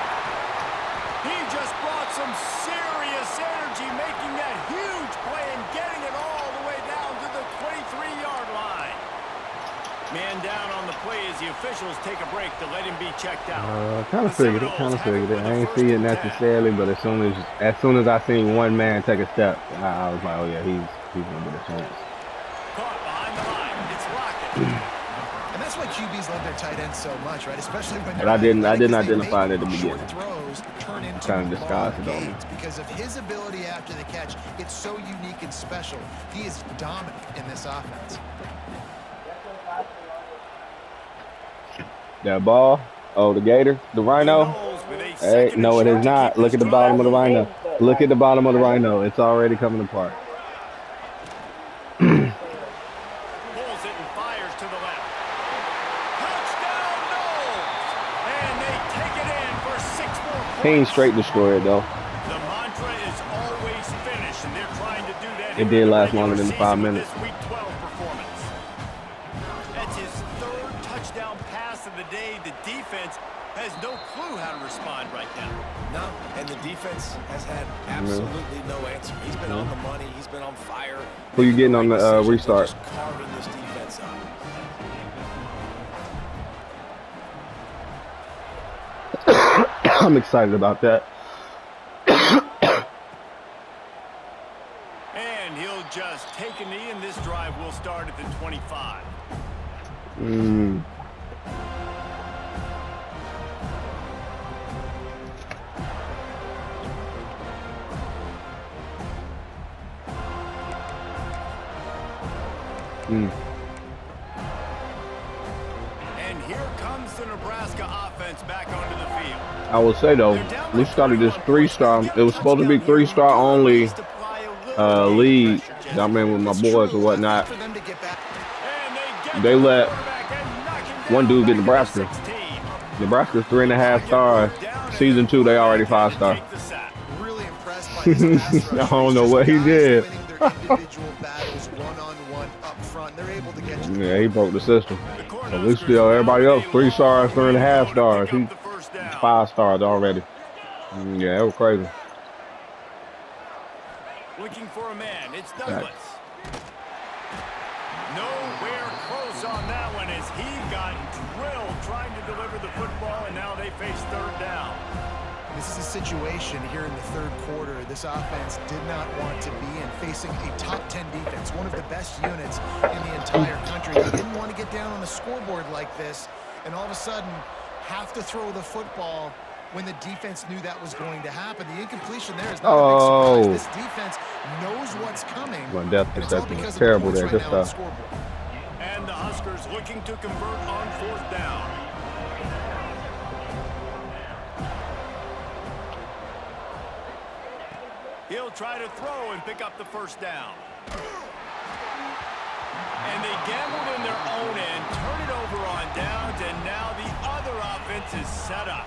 Speaker 2: He just brought some serious energy, making that huge play and getting it all the way down to the 23-yard line. Man down on the play as the officials take a break to let him be checked out.
Speaker 1: Kind of figured it. I ain't see it necessarily, but as soon as I seen one man take a step, I was like, oh yeah, he's gonna get a chance.
Speaker 2: Caught behind the line. It's Lockett.
Speaker 4: And that's why QBs love their tight ends so much, right? Especially when
Speaker 1: But I didn't identify it at the beginning.
Speaker 4: Throws turn into
Speaker 1: Kind of disguised it on me.
Speaker 4: because of his ability after the catch. It's so unique and special. He is dominant in this offense.
Speaker 1: That ball, oh, the Gator, the Rhino. Hey, no, it is not. Look at the bottom of the Rhino. Look at the bottom of the Rhino. It's already coming apart.
Speaker 2: Pulls it and fires to the left. Touchdown, Knowles! And they take it in for 6 more points.
Speaker 1: He ain't straight destroyed though.
Speaker 2: The mantra is always finish, and they're trying to do that.
Speaker 1: It did last longer than the 5 minutes.
Speaker 2: This Week 12 performance. That's his 3rd touchdown pass of the day. The defense has no clue how to respond right now.
Speaker 3: No, and the defense has had absolutely no answer. He's been on the money. He's been on fire.
Speaker 1: Who you getting on the restart?
Speaker 3: Just carving this defense up.
Speaker 1: I'm excited about that.
Speaker 2: And he'll just take a knee, and this drive will start at the 25. And here comes the Nebraska offense back onto the field.
Speaker 1: I will say though, we started this 3-star. It was supposed to be 3-star only lead. I mean, with my boys or whatnot. They let one dude get Nebraska. Nebraska's 3.5 stars. Season 2, they already 5-star.
Speaker 4: Really impressed by his pass rush.
Speaker 1: I don't know what he did.
Speaker 4: Winning their individual battles one-on-one up front. They're able to get you.
Speaker 1: Yeah, he broke the system. But we still, everybody else, 3 stars, 3.5 stars. He's 5 stars already. Yeah, that was crazy.
Speaker 2: Looking for a man. It's Douglas. Nowhere close on that one as he got drilled trying to deliver the football, and now they face 3rd down.
Speaker 4: This is a situation here in the 3rd quarter this offense did not want to be in, facing a top 10 defense, one of the best units in the entire country. They didn't want to get down on the scoreboard like this, and all of a sudden have to throw the football when the defense knew that was going to happen. The incompletion there is not a big surprise. This defense knows what's coming.
Speaker 1: Well, depth perception is terrible there. Good stuff.
Speaker 2: And the Huskers looking to convert on 4th down. He'll try to throw and pick up the 1st down. And they gambled in their own end, turn it over on downs, and now the other offense is set up.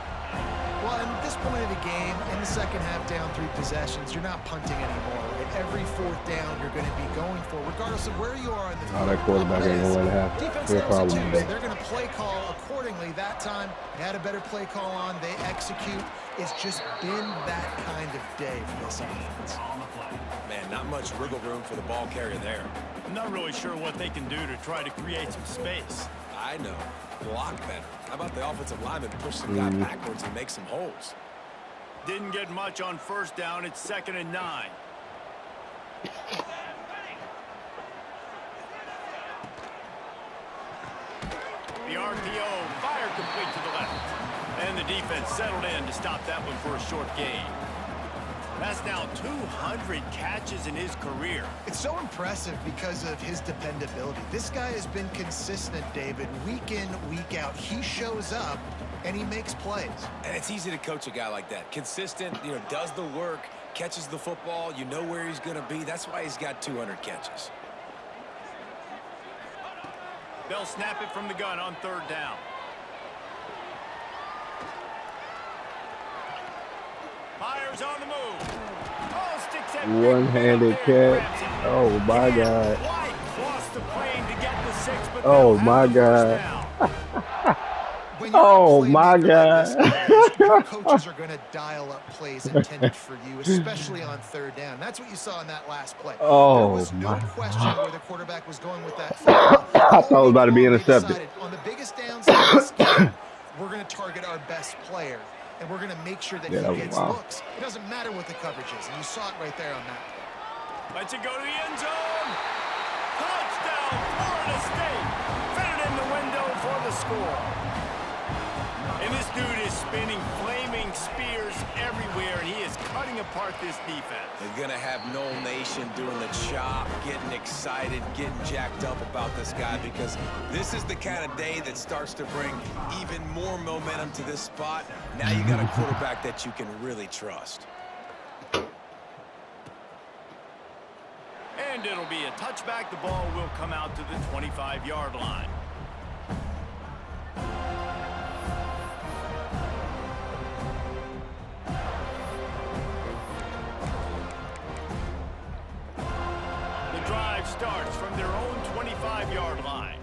Speaker 4: Well, at this point of the game, in the second half, down 3 possessions, you're not punting anymore. Right? Every 4th down, you're going to be going for, regardless of where you are in the field.
Speaker 1: Oh, that quarterback ain't gonna win half.
Speaker 4: Defense
Speaker 1: He'll
Speaker 4: knows it
Speaker 1: probably
Speaker 4: too,
Speaker 1: be.
Speaker 4: so they're going to play call accordingly. That time, they had a better play call on. They execute. It's just been that kind of day for this offense.
Speaker 3: Man, not much wiggle room for the ball carrier there.
Speaker 2: I'm not really sure what they can do to try to create some space.
Speaker 3: I know. Block better. How about the offensive lineman push some guy backwards and make some holes?
Speaker 2: Didn't get much on first down. It's 2nd and 9. The RPO, fire complete to the left. And the defense settled in to stop that one for a short gain. That's now 200 catches in his career.
Speaker 4: It's so impressive because of his dependability. This guy has been consistent, David, week in, week out. He shows up, and he makes plays.
Speaker 3: And it's easy to coach a guy like that. Consistent, does the work, catches the football, you know where he's going to be. That's why he's got 200 catches.
Speaker 2: They'll snap it from the gun on 3rd down. Fires on the move. Oh, sticks that
Speaker 1: One-handed catch. Oh my God.
Speaker 2: White crossed the plane to get the 6, but
Speaker 1: Oh
Speaker 2: they'll
Speaker 1: my
Speaker 2: have the first
Speaker 1: God.
Speaker 2: down.
Speaker 4: When you're
Speaker 1: Oh
Speaker 4: a
Speaker 1: my
Speaker 4: playmaker like
Speaker 1: God.
Speaker 4: this, your coaches are going to dial up plays intended for you, especially on 3rd down. That's what you saw in that last play.
Speaker 1: Oh,
Speaker 4: there was no
Speaker 1: my
Speaker 4: question where the quarterback was going with that football.
Speaker 1: I thought it was about to be
Speaker 4: They
Speaker 1: intercepted.
Speaker 4: decided, on the biggest downs in this game, we're going to target our best player, and we're going to make sure that
Speaker 1: Yeah,
Speaker 4: he gets
Speaker 1: wow.
Speaker 4: looks. It doesn't matter what the coverage is, and you saw it right there on that play.
Speaker 2: Lets it go to the end zone. Touchdown, Florida State. Fit it in the window for the score. And this dude is spinning flaming spears everywhere, and he is cutting apart this defense.
Speaker 3: They're going to have Noel Nation doing the chop, getting excited, getting jacked up about this guy, because this is the kind of day that starts to bring even more momentum to this spot. Now you got a quarterback that you can really trust.
Speaker 2: And it'll be a touchback. The ball will come out to the 25-yard line. The drive starts from their own 25-yard line.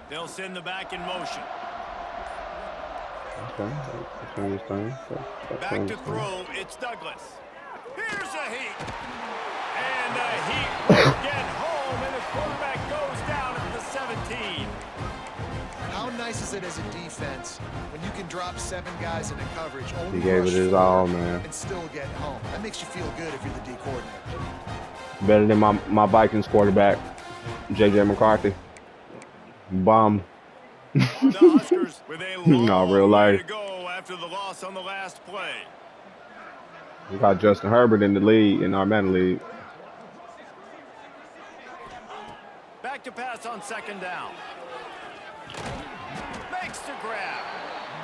Speaker 2: They'll send the back in motion.
Speaker 1: Okay, that's understand.
Speaker 2: Back to throw, it's Douglas. Here's a heat. And the heat will get home, and the quarterback goes down at the 17.
Speaker 4: How nice is it as a defense when you can drop 7 guys into coverage, only
Speaker 1: He gave it
Speaker 4: rush
Speaker 1: his
Speaker 4: 4
Speaker 1: all, man.
Speaker 4: and still get home? That makes you feel good if you're the D coordinator.
Speaker 1: Better than my Vikings quarterback, J.J. McCarthy. Bomb.
Speaker 2: The Huskers with a long
Speaker 1: No, real
Speaker 2: way
Speaker 1: life.
Speaker 2: to go after the loss on the last play.
Speaker 1: We got Justin Herbert in the league, in our men league.
Speaker 2: Back to pass on 2nd down. Makes the grab.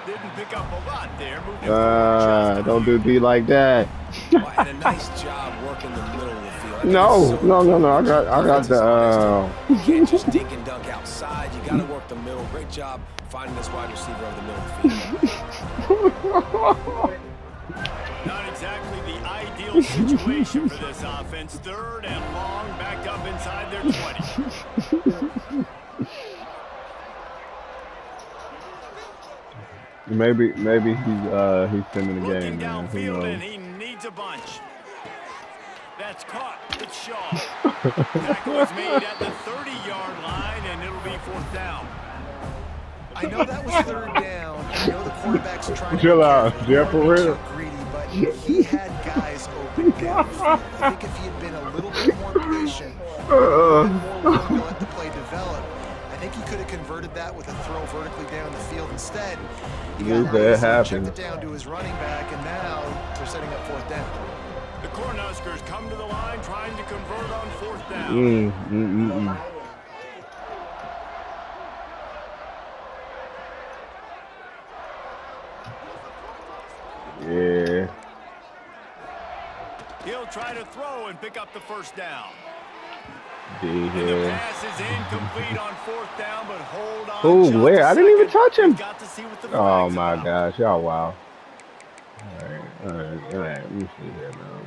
Speaker 2: Didn't pick up a lot there. Moved it forward just a
Speaker 1: Don't
Speaker 2: few.
Speaker 1: do D like that.
Speaker 3: Well, and a nice job working the middle of the field. I think
Speaker 1: No,
Speaker 3: it's so
Speaker 1: no. I
Speaker 3: important
Speaker 1: got the.
Speaker 3: You can't just dink and dunk outside. You got to work the middle. Great job finding this wide receiver over the middle of the field.
Speaker 2: Not exactly the ideal situation for this offense. 3rd and long, backed up inside their 20.
Speaker 1: Maybe he's sending the
Speaker 2: Looking
Speaker 1: game, man. Who
Speaker 2: downfield, and
Speaker 1: knows?
Speaker 2: he needs a bunch. That's caught. It's Shaw. Tackle is made at the 30-yard line, and it'll be 4th down.
Speaker 4: I know that was 3rd down. I know the quarterback's trying to
Speaker 1: Chill
Speaker 4: be
Speaker 1: out,
Speaker 4: careful.
Speaker 1: Jeff, for
Speaker 4: He wasn't
Speaker 1: real.
Speaker 4: too greedy, but he had guys open downfield. I think if he had been a little bit more patient, a little bit more willing to let the play develop, I think he could have converted that with a throw vertically down the field. Instead, he got
Speaker 1: That
Speaker 4: lazy,
Speaker 1: happened.
Speaker 4: checked it down to his running back, and now they're setting up 4th down.
Speaker 2: The Cornhuskers come to the line trying to convert on 4th down.
Speaker 1: Yeah.
Speaker 2: He'll try to throw and pick up the 1st down.
Speaker 1: D
Speaker 2: And the
Speaker 1: here.
Speaker 2: pass is incomplete on fourth down, but hold on
Speaker 1: Oh,
Speaker 2: just
Speaker 1: where?
Speaker 2: a
Speaker 1: I didn't even
Speaker 2: second.
Speaker 1: touch him.
Speaker 2: We've got to see what the
Speaker 1: Oh
Speaker 2: flag's
Speaker 1: my
Speaker 2: about.
Speaker 1: gosh, y'all wow. All right. Let me see here now.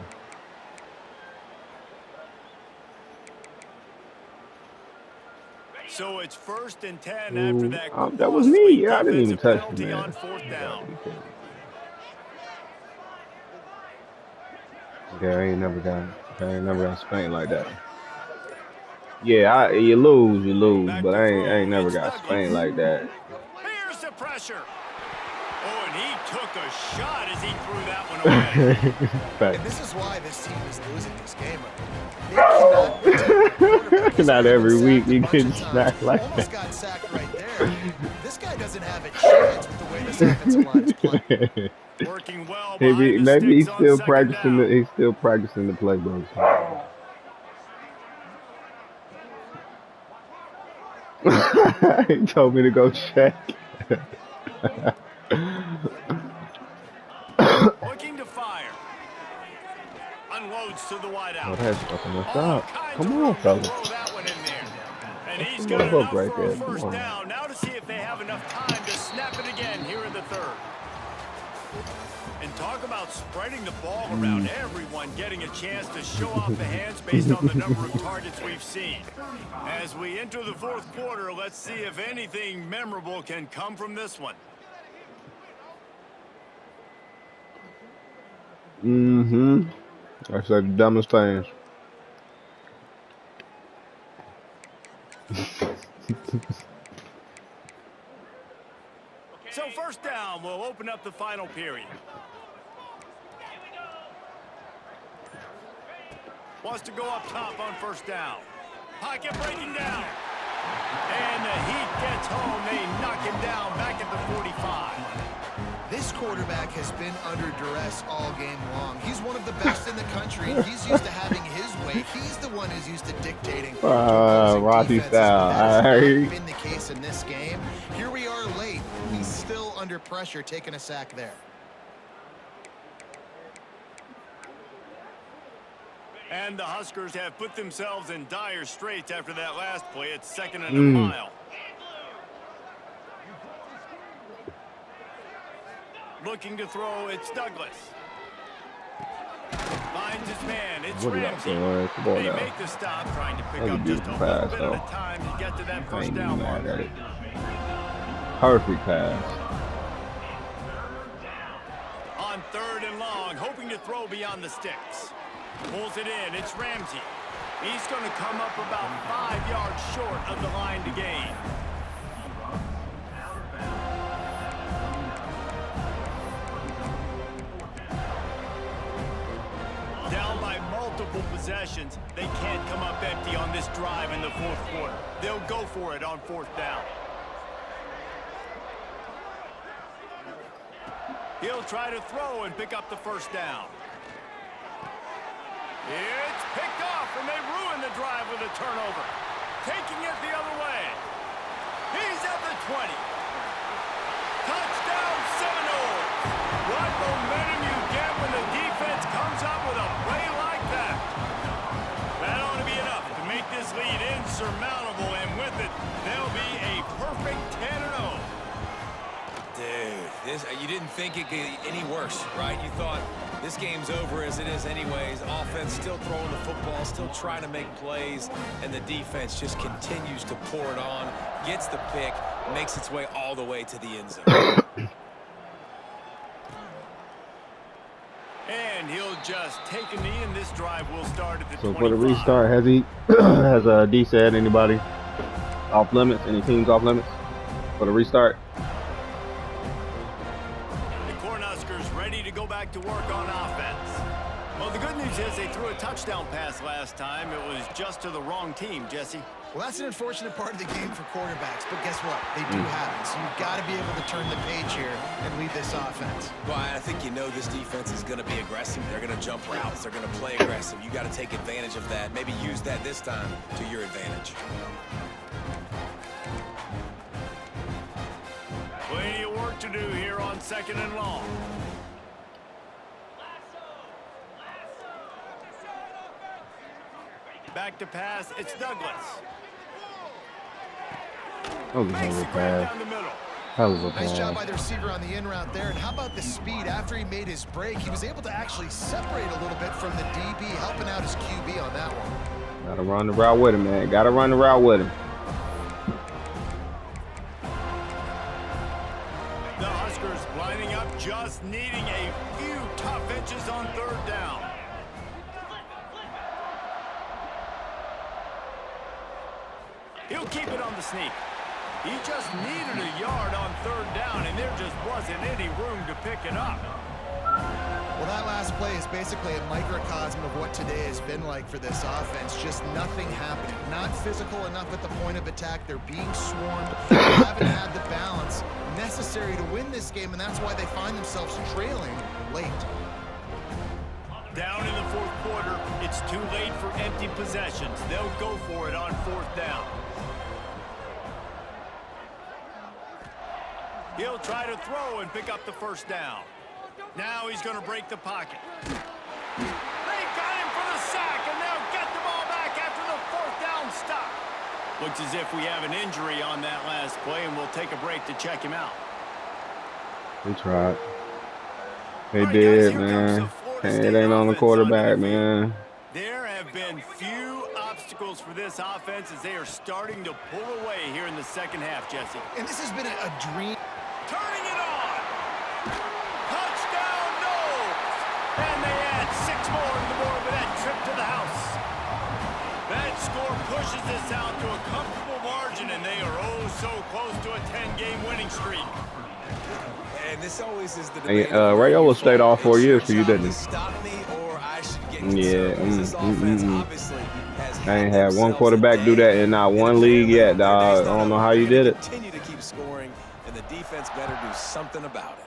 Speaker 2: So it's 1st and 10 after
Speaker 1: Ooh,
Speaker 2: that
Speaker 1: that was
Speaker 2: costly
Speaker 1: me. Yeah, I didn't even
Speaker 2: defensive
Speaker 1: touch him,
Speaker 2: penalty
Speaker 1: man.
Speaker 2: on 4th down.
Speaker 1: Yeah, I ain't never got spanked like that. Yeah, you lose,
Speaker 2: Back
Speaker 1: but
Speaker 2: to
Speaker 1: I
Speaker 2: throw.
Speaker 1: ain't never
Speaker 2: It's
Speaker 1: got spanked
Speaker 2: Douglas.
Speaker 1: like that.
Speaker 2: Here's the pressure. Oh, and he took a shot as he threw that one away.
Speaker 4: And this is why this team is losing this game. They cannot protect the quarterback. He's
Speaker 1: Not
Speaker 4: already been
Speaker 1: every week
Speaker 4: sacked a
Speaker 1: you
Speaker 4: bunch
Speaker 1: get
Speaker 4: of times.
Speaker 1: smacked like
Speaker 4: Almost
Speaker 1: that.
Speaker 4: got sacked right there. This guy doesn't have a chance with the way this offensive line is playing.
Speaker 2: Working well behind the
Speaker 1: Maybe
Speaker 2: sticks
Speaker 1: he's
Speaker 2: on
Speaker 1: still
Speaker 2: 2nd
Speaker 1: practicing.
Speaker 2: down.
Speaker 1: He's still practicing the playbooks. He told me to go check.
Speaker 2: Looking to fire. Unloads to the
Speaker 1: Oh,
Speaker 2: wideout.
Speaker 1: that's fucking us
Speaker 2: All
Speaker 1: up.
Speaker 2: kinds of
Speaker 1: Come on,
Speaker 2: room to
Speaker 1: fellas.
Speaker 2: throw that one in there. And
Speaker 1: That's
Speaker 2: he's
Speaker 1: some
Speaker 2: got
Speaker 1: love up
Speaker 2: enough
Speaker 1: right
Speaker 2: for a
Speaker 1: there. Come
Speaker 2: 1st
Speaker 1: on.
Speaker 2: down. Now to see if they have enough time to snap it again here in the 3rd. And talk about spreading the ball around, everyone getting a chance to show off the hands based on the number of targets we've seen. As we enter the 4th quarter, let's see if anything memorable can come from this one.
Speaker 1: Mm-hmm. That's like the dumbest things.
Speaker 2: So 1st down will open up the final period. Wants to go up top on 1st down. Pocket breaking down. And the heat gets home. They knock him down back at the 45.
Speaker 4: This quarterback has been under duress all game long. He's one of the best in the country, and he's used to having his way. He's the one who's used to dictating to opposing
Speaker 1: Rocky
Speaker 4: defenses, but
Speaker 1: style.
Speaker 4: that has
Speaker 1: Alright.
Speaker 4: not been the case in this game. Here we are late. He's still under pressure, taking a sack there.
Speaker 2: And the Huskers have put themselves in dire straits after that last play. It's 2nd and a mile. Looking to throw, it's Douglas. Finds his man, it's
Speaker 1: What is that,
Speaker 2: Ramsey.
Speaker 1: boy? Come on
Speaker 2: They
Speaker 1: now.
Speaker 2: make the stop, trying to pick
Speaker 1: That was a
Speaker 2: up just a
Speaker 1: beautiful
Speaker 2: little
Speaker 1: pass,
Speaker 2: bit
Speaker 1: though.
Speaker 2: at a time to get to that
Speaker 1: I
Speaker 2: 1st
Speaker 1: ain't
Speaker 2: down
Speaker 1: even mad
Speaker 2: mark.
Speaker 1: at it. Perfect pass.
Speaker 2: On 3rd and long, hoping to throw beyond the sticks. Pulls it in, it's Ramsey. He's going to come up about 5 yards short of the line to gain. Down by multiple possessions, they can't come up empty on this drive in the 4th quarter. They'll go for it on 4th down. He'll try to throw and pick up the 1st down. It's picked off, and they ruin the drive with a turnover. Taking it the other way. He's at the 20. Touchdown, Seminoles. What momentum you get when the defense comes up with a play like that. That ought to be enough to make this lead insurmountable, and with it, they'll be a perfect 10-0.
Speaker 3: Dude, you didn't think it could get any worse, right? You thought this game's over as it is anyways. Offense still throwing the football, still trying to make plays, and the defense just continues to pour it on, gets the pick, makes its way all the way to the end zone.
Speaker 2: And he'll just take a knee, and this drive will start at the 25.
Speaker 1: So for the restart, has D said anybody off limits? Any teams off limits for the restart?
Speaker 2: Ready to go back to work on offense. Well, the good news is they threw a touchdown pass last time. It was just to the wrong team, Jesse.
Speaker 4: Well, that's an unfortunate part of the game for quarterbacks, but guess what? They do have it, so you've got to be able to turn the page here and lead this offense.
Speaker 3: Well, I think you know this defense is going to be aggressive. They're going to jump routes. They're going to play aggressive. You got to take advantage of that. Maybe use that this time to your advantage.
Speaker 2: Plenty of work to do here on 2nd and long. Back to pass. It's Douglas.
Speaker 1: That was a hell of a pass. Hell of a
Speaker 4: Nice job
Speaker 1: pass.
Speaker 4: by the receiver on the in route there. And how about the speed? After he made his break, he was able to actually separate a little bit from the DB, helping out his QB on that one.
Speaker 1: Gotta run the route with him, man. Gotta run the route with him.
Speaker 2: The Huskers lining up, just needing a few tough inches on third down. He'll keep it on the sneak. He just needed a yard on third down, and there just wasn't any room to pick it up.
Speaker 4: Well, that last play is basically a microcosm of what today has been like for this offense. Just nothing happening. Not physical enough at the point of attack. They're being swarmed. They haven't had the balance necessary to win this game, and that's why they find themselves trailing late.
Speaker 2: Down in the fourth quarter, it's too late for empty possessions. They'll go for it on fourth down. He'll try to throw and pick up the first down. Now he's going to break the pocket. They got him for the sack, and they'll get the ball back after the fourth down stop. Looks as if we have an injury on that last play, and we'll take a break to check him out.
Speaker 1: They tried. They did, man. Hey, it ain't on the quarterback, man.
Speaker 2: There have been few obstacles for this offense as they are starting to pull away here in the second half, Jesse.
Speaker 4: And this has been a dream.
Speaker 2: Turning it on. Touchdown, Knowles. And they add 6 more to the board with that trip to the house. That score pushes this out to a comfortable margin, and they are oh so close to a 10-game winning streak.
Speaker 3: And this always is the
Speaker 1: Hey,
Speaker 3: debate.
Speaker 1: Rayola stayed all 4 years for you, didn't he?
Speaker 3: Stop me or I should get
Speaker 1: Yeah,
Speaker 3: concerned. This offense obviously has
Speaker 1: I ain't had one quarterback do that in not one league yet, dog. I don't know how you did it.
Speaker 3: Continue to keep scoring, and the defense better do something about it.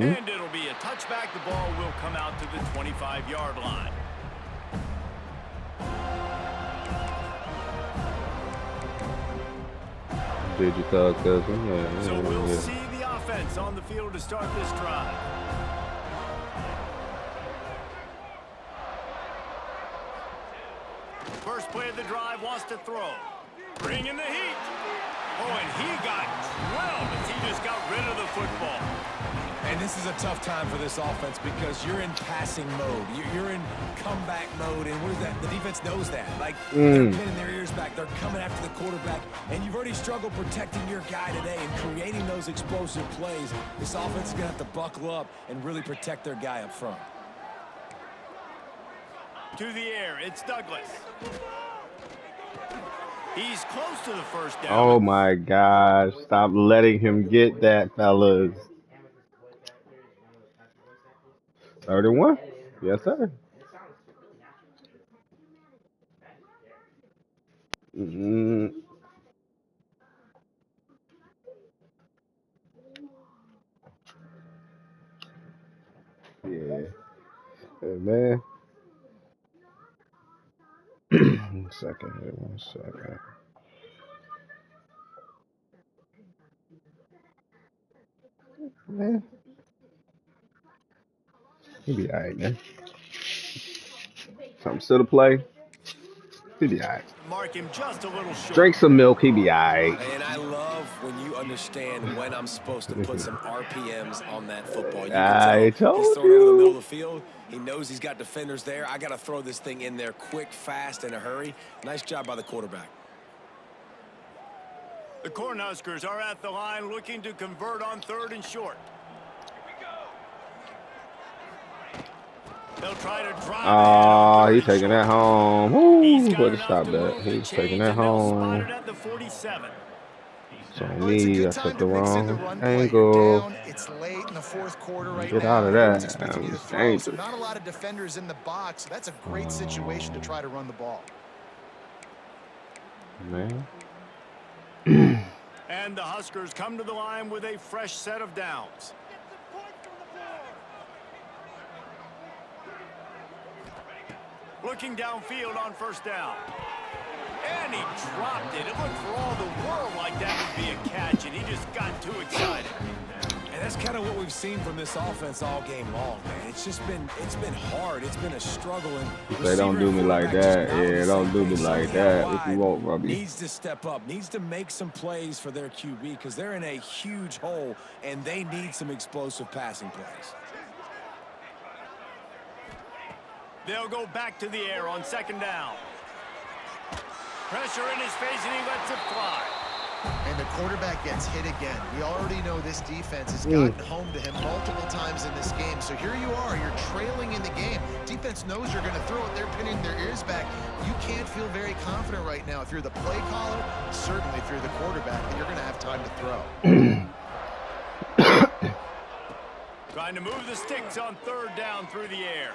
Speaker 2: And it'll be a touchback. The ball will come out to the 25-yard line.
Speaker 1: Did you thug cousin? Yeah.
Speaker 2: So we'll see the offense on the field to start this drive. First play of the drive, wants to throw. Bringing the heat. Oh, and he got 12 as he just got rid of the football.
Speaker 3: And this is a tough time for this offense because you're in passing mode. You're in comeback mode, and what is that? The defense knows that. Like, they're pinning their ears back. They're coming after the quarterback, and you've already struggled protecting your guy today and creating those explosive plays. This offense is going to have to buckle up and really protect their guy up front.
Speaker 2: To the air, it's Douglas. He's close to the first down.
Speaker 1: Oh my gosh! Stop letting him get that, fellas. 31. Yes, sir. Yeah. Hey, man. 1 second here. 1 second. Man. He'll be alright, man. Something still to play. He'll be alright.
Speaker 2: Mark him just a little short.
Speaker 1: Drink some milk. He'll be alright.
Speaker 3: And I love when you understand when I'm supposed to put some RPMs on that football. You
Speaker 1: I
Speaker 3: can tell
Speaker 1: told
Speaker 3: he's throwing it in the middle
Speaker 1: you.
Speaker 3: of the field. He knows he's got defenders there. I got to throw this thing in there quick, fast, in a hurry. Nice job by the quarterback.
Speaker 2: The Cornhuskers are at the line looking to convert on 3rd and short. They'll try to drive.
Speaker 1: Oh, he's taking that home. Woo,
Speaker 2: Got
Speaker 1: better stop that. He's taking that
Speaker 2: and they'll spot
Speaker 1: home.
Speaker 2: it at the 47.
Speaker 1: So
Speaker 4: Well, it's a
Speaker 1: me,
Speaker 4: good
Speaker 1: I
Speaker 4: time
Speaker 1: took the
Speaker 4: to mix in the
Speaker 1: wrong
Speaker 4: run play. You're
Speaker 1: angle.
Speaker 4: down. It's late in the fourth quarter right
Speaker 1: Get
Speaker 4: now.
Speaker 1: out of
Speaker 4: Everyone's
Speaker 1: that.
Speaker 4: expecting you to
Speaker 1: It's
Speaker 4: throw, so
Speaker 1: dangerous.
Speaker 4: not a lot of defenders in the box. So that's a great situation to try to run the ball.
Speaker 1: Man.
Speaker 2: And the Huskers come to the line with a fresh set of downs. Looking downfield on 1st down. And he dropped it. It looked for all the world like that would be a catch, and he just got too excited.
Speaker 3: And that's kind of what we've seen from this offense all game long, man. It's been hard. It's been a struggle. And
Speaker 1: They don't do me like that. Yeah, don't do me like that. What you want, Robbie?
Speaker 3: Needs to step up, needs to make some plays for their QB because they're in a huge hole and they need some explosive passing plays.
Speaker 2: They'll go back to the air on 2nd down. Pressure in his face, and he lets it fly.
Speaker 4: And the quarterback gets hit again. We already know this defense has gotten home to him multiple times in this game. So here you are, you're trailing in the game. Defense knows you're going to throw it. They're pinning their ears back. You can't feel very confident right now. If you're the play caller, certainly if you're the quarterback, that you're going to have time to throw.
Speaker 2: Trying to move the sticks on 3rd down through the air.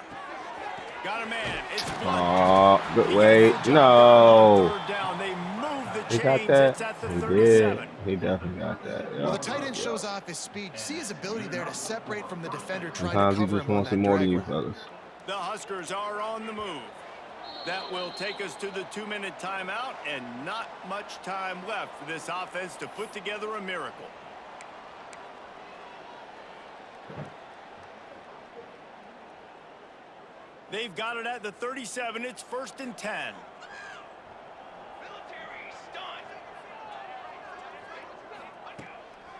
Speaker 2: Got a man. It's
Speaker 1: Oh, good way. No.
Speaker 2: 3rd down. They move the
Speaker 1: He got
Speaker 2: chains.
Speaker 1: that.
Speaker 2: It's at the
Speaker 1: He
Speaker 2: 37.
Speaker 1: did. He definitely got that. Yeah.
Speaker 4: Well, the tight end shows off his speed. See his ability there to separate from the defender trying
Speaker 1: Sometimes
Speaker 4: to
Speaker 1: you
Speaker 4: cover
Speaker 1: just
Speaker 4: him on
Speaker 1: want to see
Speaker 4: that
Speaker 1: more than
Speaker 4: drag
Speaker 1: you
Speaker 4: route.
Speaker 1: fellas.
Speaker 2: The Huskers are on the move. That will take us to the 2-minute timeout, and not much time left for this offense to put together a miracle. They've got it at the 37. It's 1st and 10.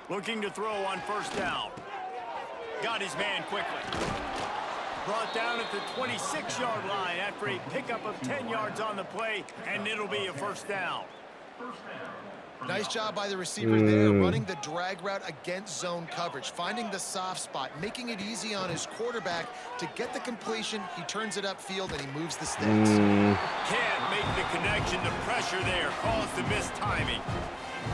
Speaker 2: Looking to throw on 1st down. Got his man quickly. Brought down at the 26-yard line after a pickup of 10 yards on the play, and it'll be a 1st down.
Speaker 4: Nice job by the receiver there, running the drag route against zone coverage, finding the soft spot, making it easy on his quarterback to get the completion. He turns it upfield, and he moves the sticks.
Speaker 2: Can't make the connection. The pressure there caused the missed timing.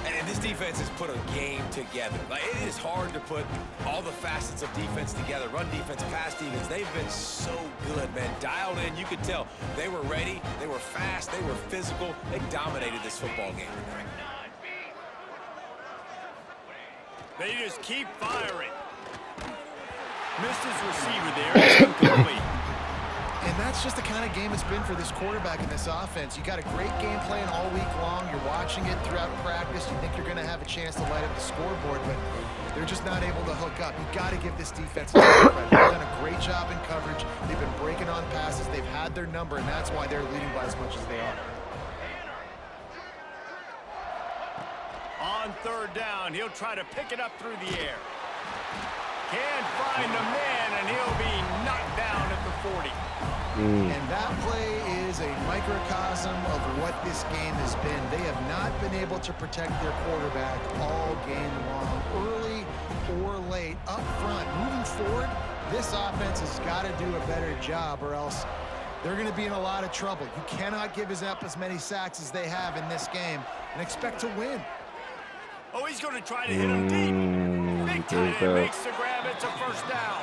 Speaker 3: And this defense has put a game together. Like, it is hard to put all the facets of defense together. Run defense, pass defense. They've been so good, man. Dialed in. You could tell they were ready. They were fast. They were physical. They dominated this football game.
Speaker 2: They just keep firing. Missed his receiver there. It's incomplete.
Speaker 4: And that's just the kind of game it's been for this quarterback in this offense. You got a great game plan all week long. You're watching it throughout practice. You think you're going to have a chance to light up the scoreboard, but they're just not able to hook up. You got to give this defense a credit. They've done a great job in coverage. They've been breaking on passes. They've had their number, and that's why they're leading by as much as they are.
Speaker 2: On 3rd down, he'll try to pick it up through the air. Can't find a man, and he'll be knocked down at the 40.
Speaker 4: And that play is a microcosm of what this game has been. They have not been able to protect their quarterback all game long, early or late, up front. Moving forward, this offense has got to do a better job, or else they're going to be in a lot of trouble. You cannot give up as many sacks as they have in this game and expect to win.
Speaker 2: Oh, he's going to try to hit him deep. Big tight end makes the grab. It's a 1st down.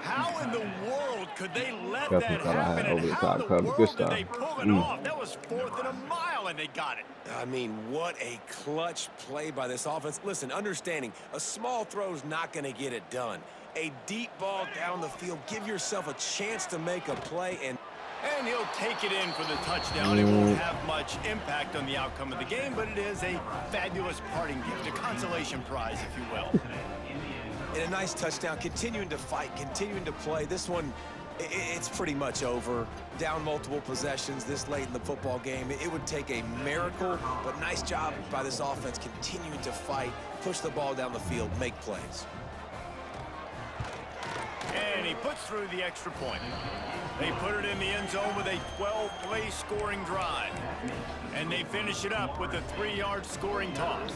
Speaker 2: How in the world could they let that happen? And how in the world did they pull it off? That was 4th and a mile, and they got it.
Speaker 3: I mean, what a clutch play by this offense. Listen, understanding a small throw's not going to get it done. A deep ball down the field, give yourself a chance to make a play, and
Speaker 2: he'll take it in for the touchdown. It won't have much impact on the outcome of the game, but it is a fabulous parting gift, a consolation prize, if you will.
Speaker 3: And a nice touchdown, continuing to fight, continuing to play. This one, it's pretty much over. Down multiple possessions this late in the football game. It would take a miracle, but nice job by this offense continuing to fight, push the ball down the field, make plays.
Speaker 2: And he puts through the extra point. They put it in the end zone with a 12-play scoring drive. And they finish it up with a 3-yard scoring toss.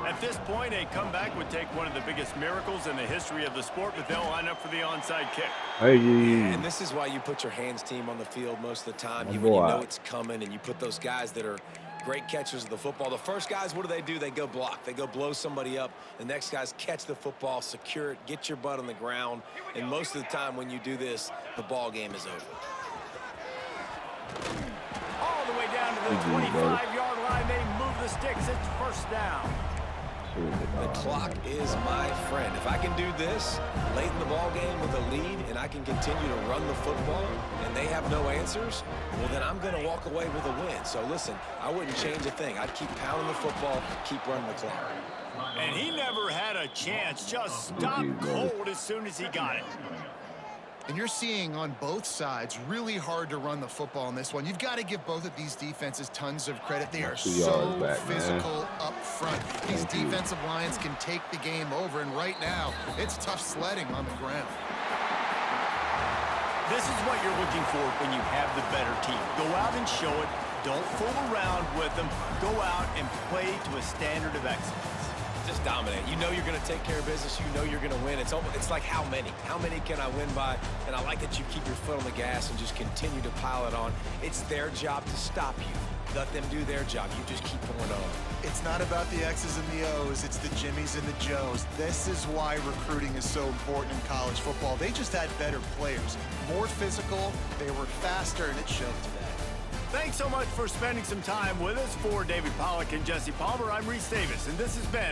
Speaker 2: At this point, a comeback would take one of the biggest miracles in the history of the sport, but they'll line up for the onside kick.
Speaker 1: Hey.
Speaker 3: And this is why you put your hands team on the field most of the time. When you know it's coming, and you put those guys that are great catchers of the football. The first guys, what do? They go block. They go blow somebody up. The next guys catch the football, secure it, get your butt on the ground. And most of the time when you do this, the ball game is over.
Speaker 2: All the way down to the 25-yard line. They move the sticks. It's 1st down.
Speaker 3: The clock is my friend. If I can do this late in the ball game with a lead, and I can continue to run the football, and they have no answers, well, then I'm going to walk away with a win. So listen, I wouldn't change a thing. I'd keep pounding the football, keep running the clock.
Speaker 2: And he never had a a chance. Just stopped cold as soon as he got it.
Speaker 4: And you're seeing on both sides really hard to run the football in this one. You've got to give both of these defenses tons of credit. They are so physical up front. These defensive lines can take the game over, and right now, it's tough sledding on the ground.
Speaker 2: This is what you're looking for when you have the better team. Go out and show it. Don't fool around with them. Go out and play to a standard of excellence.
Speaker 3: Just dominate. You know you're going to take care of business. You know you're going to win. It's like how many? How many can I win by? And I like that you keep your foot on the gas and just continue to pile it on. It's their job to stop you. Let them do their job. You just keep going on.
Speaker 4: It's not about the X's and the O's. It's the Jimmies and the Joes. This is why recruiting is so important in college football. They just had better players, more physical, they were faster, and it showed today.
Speaker 2: Thanks so much for spending some time with us. For David Pollack and Jesse Palmer, I'm Reese Davis, and this has been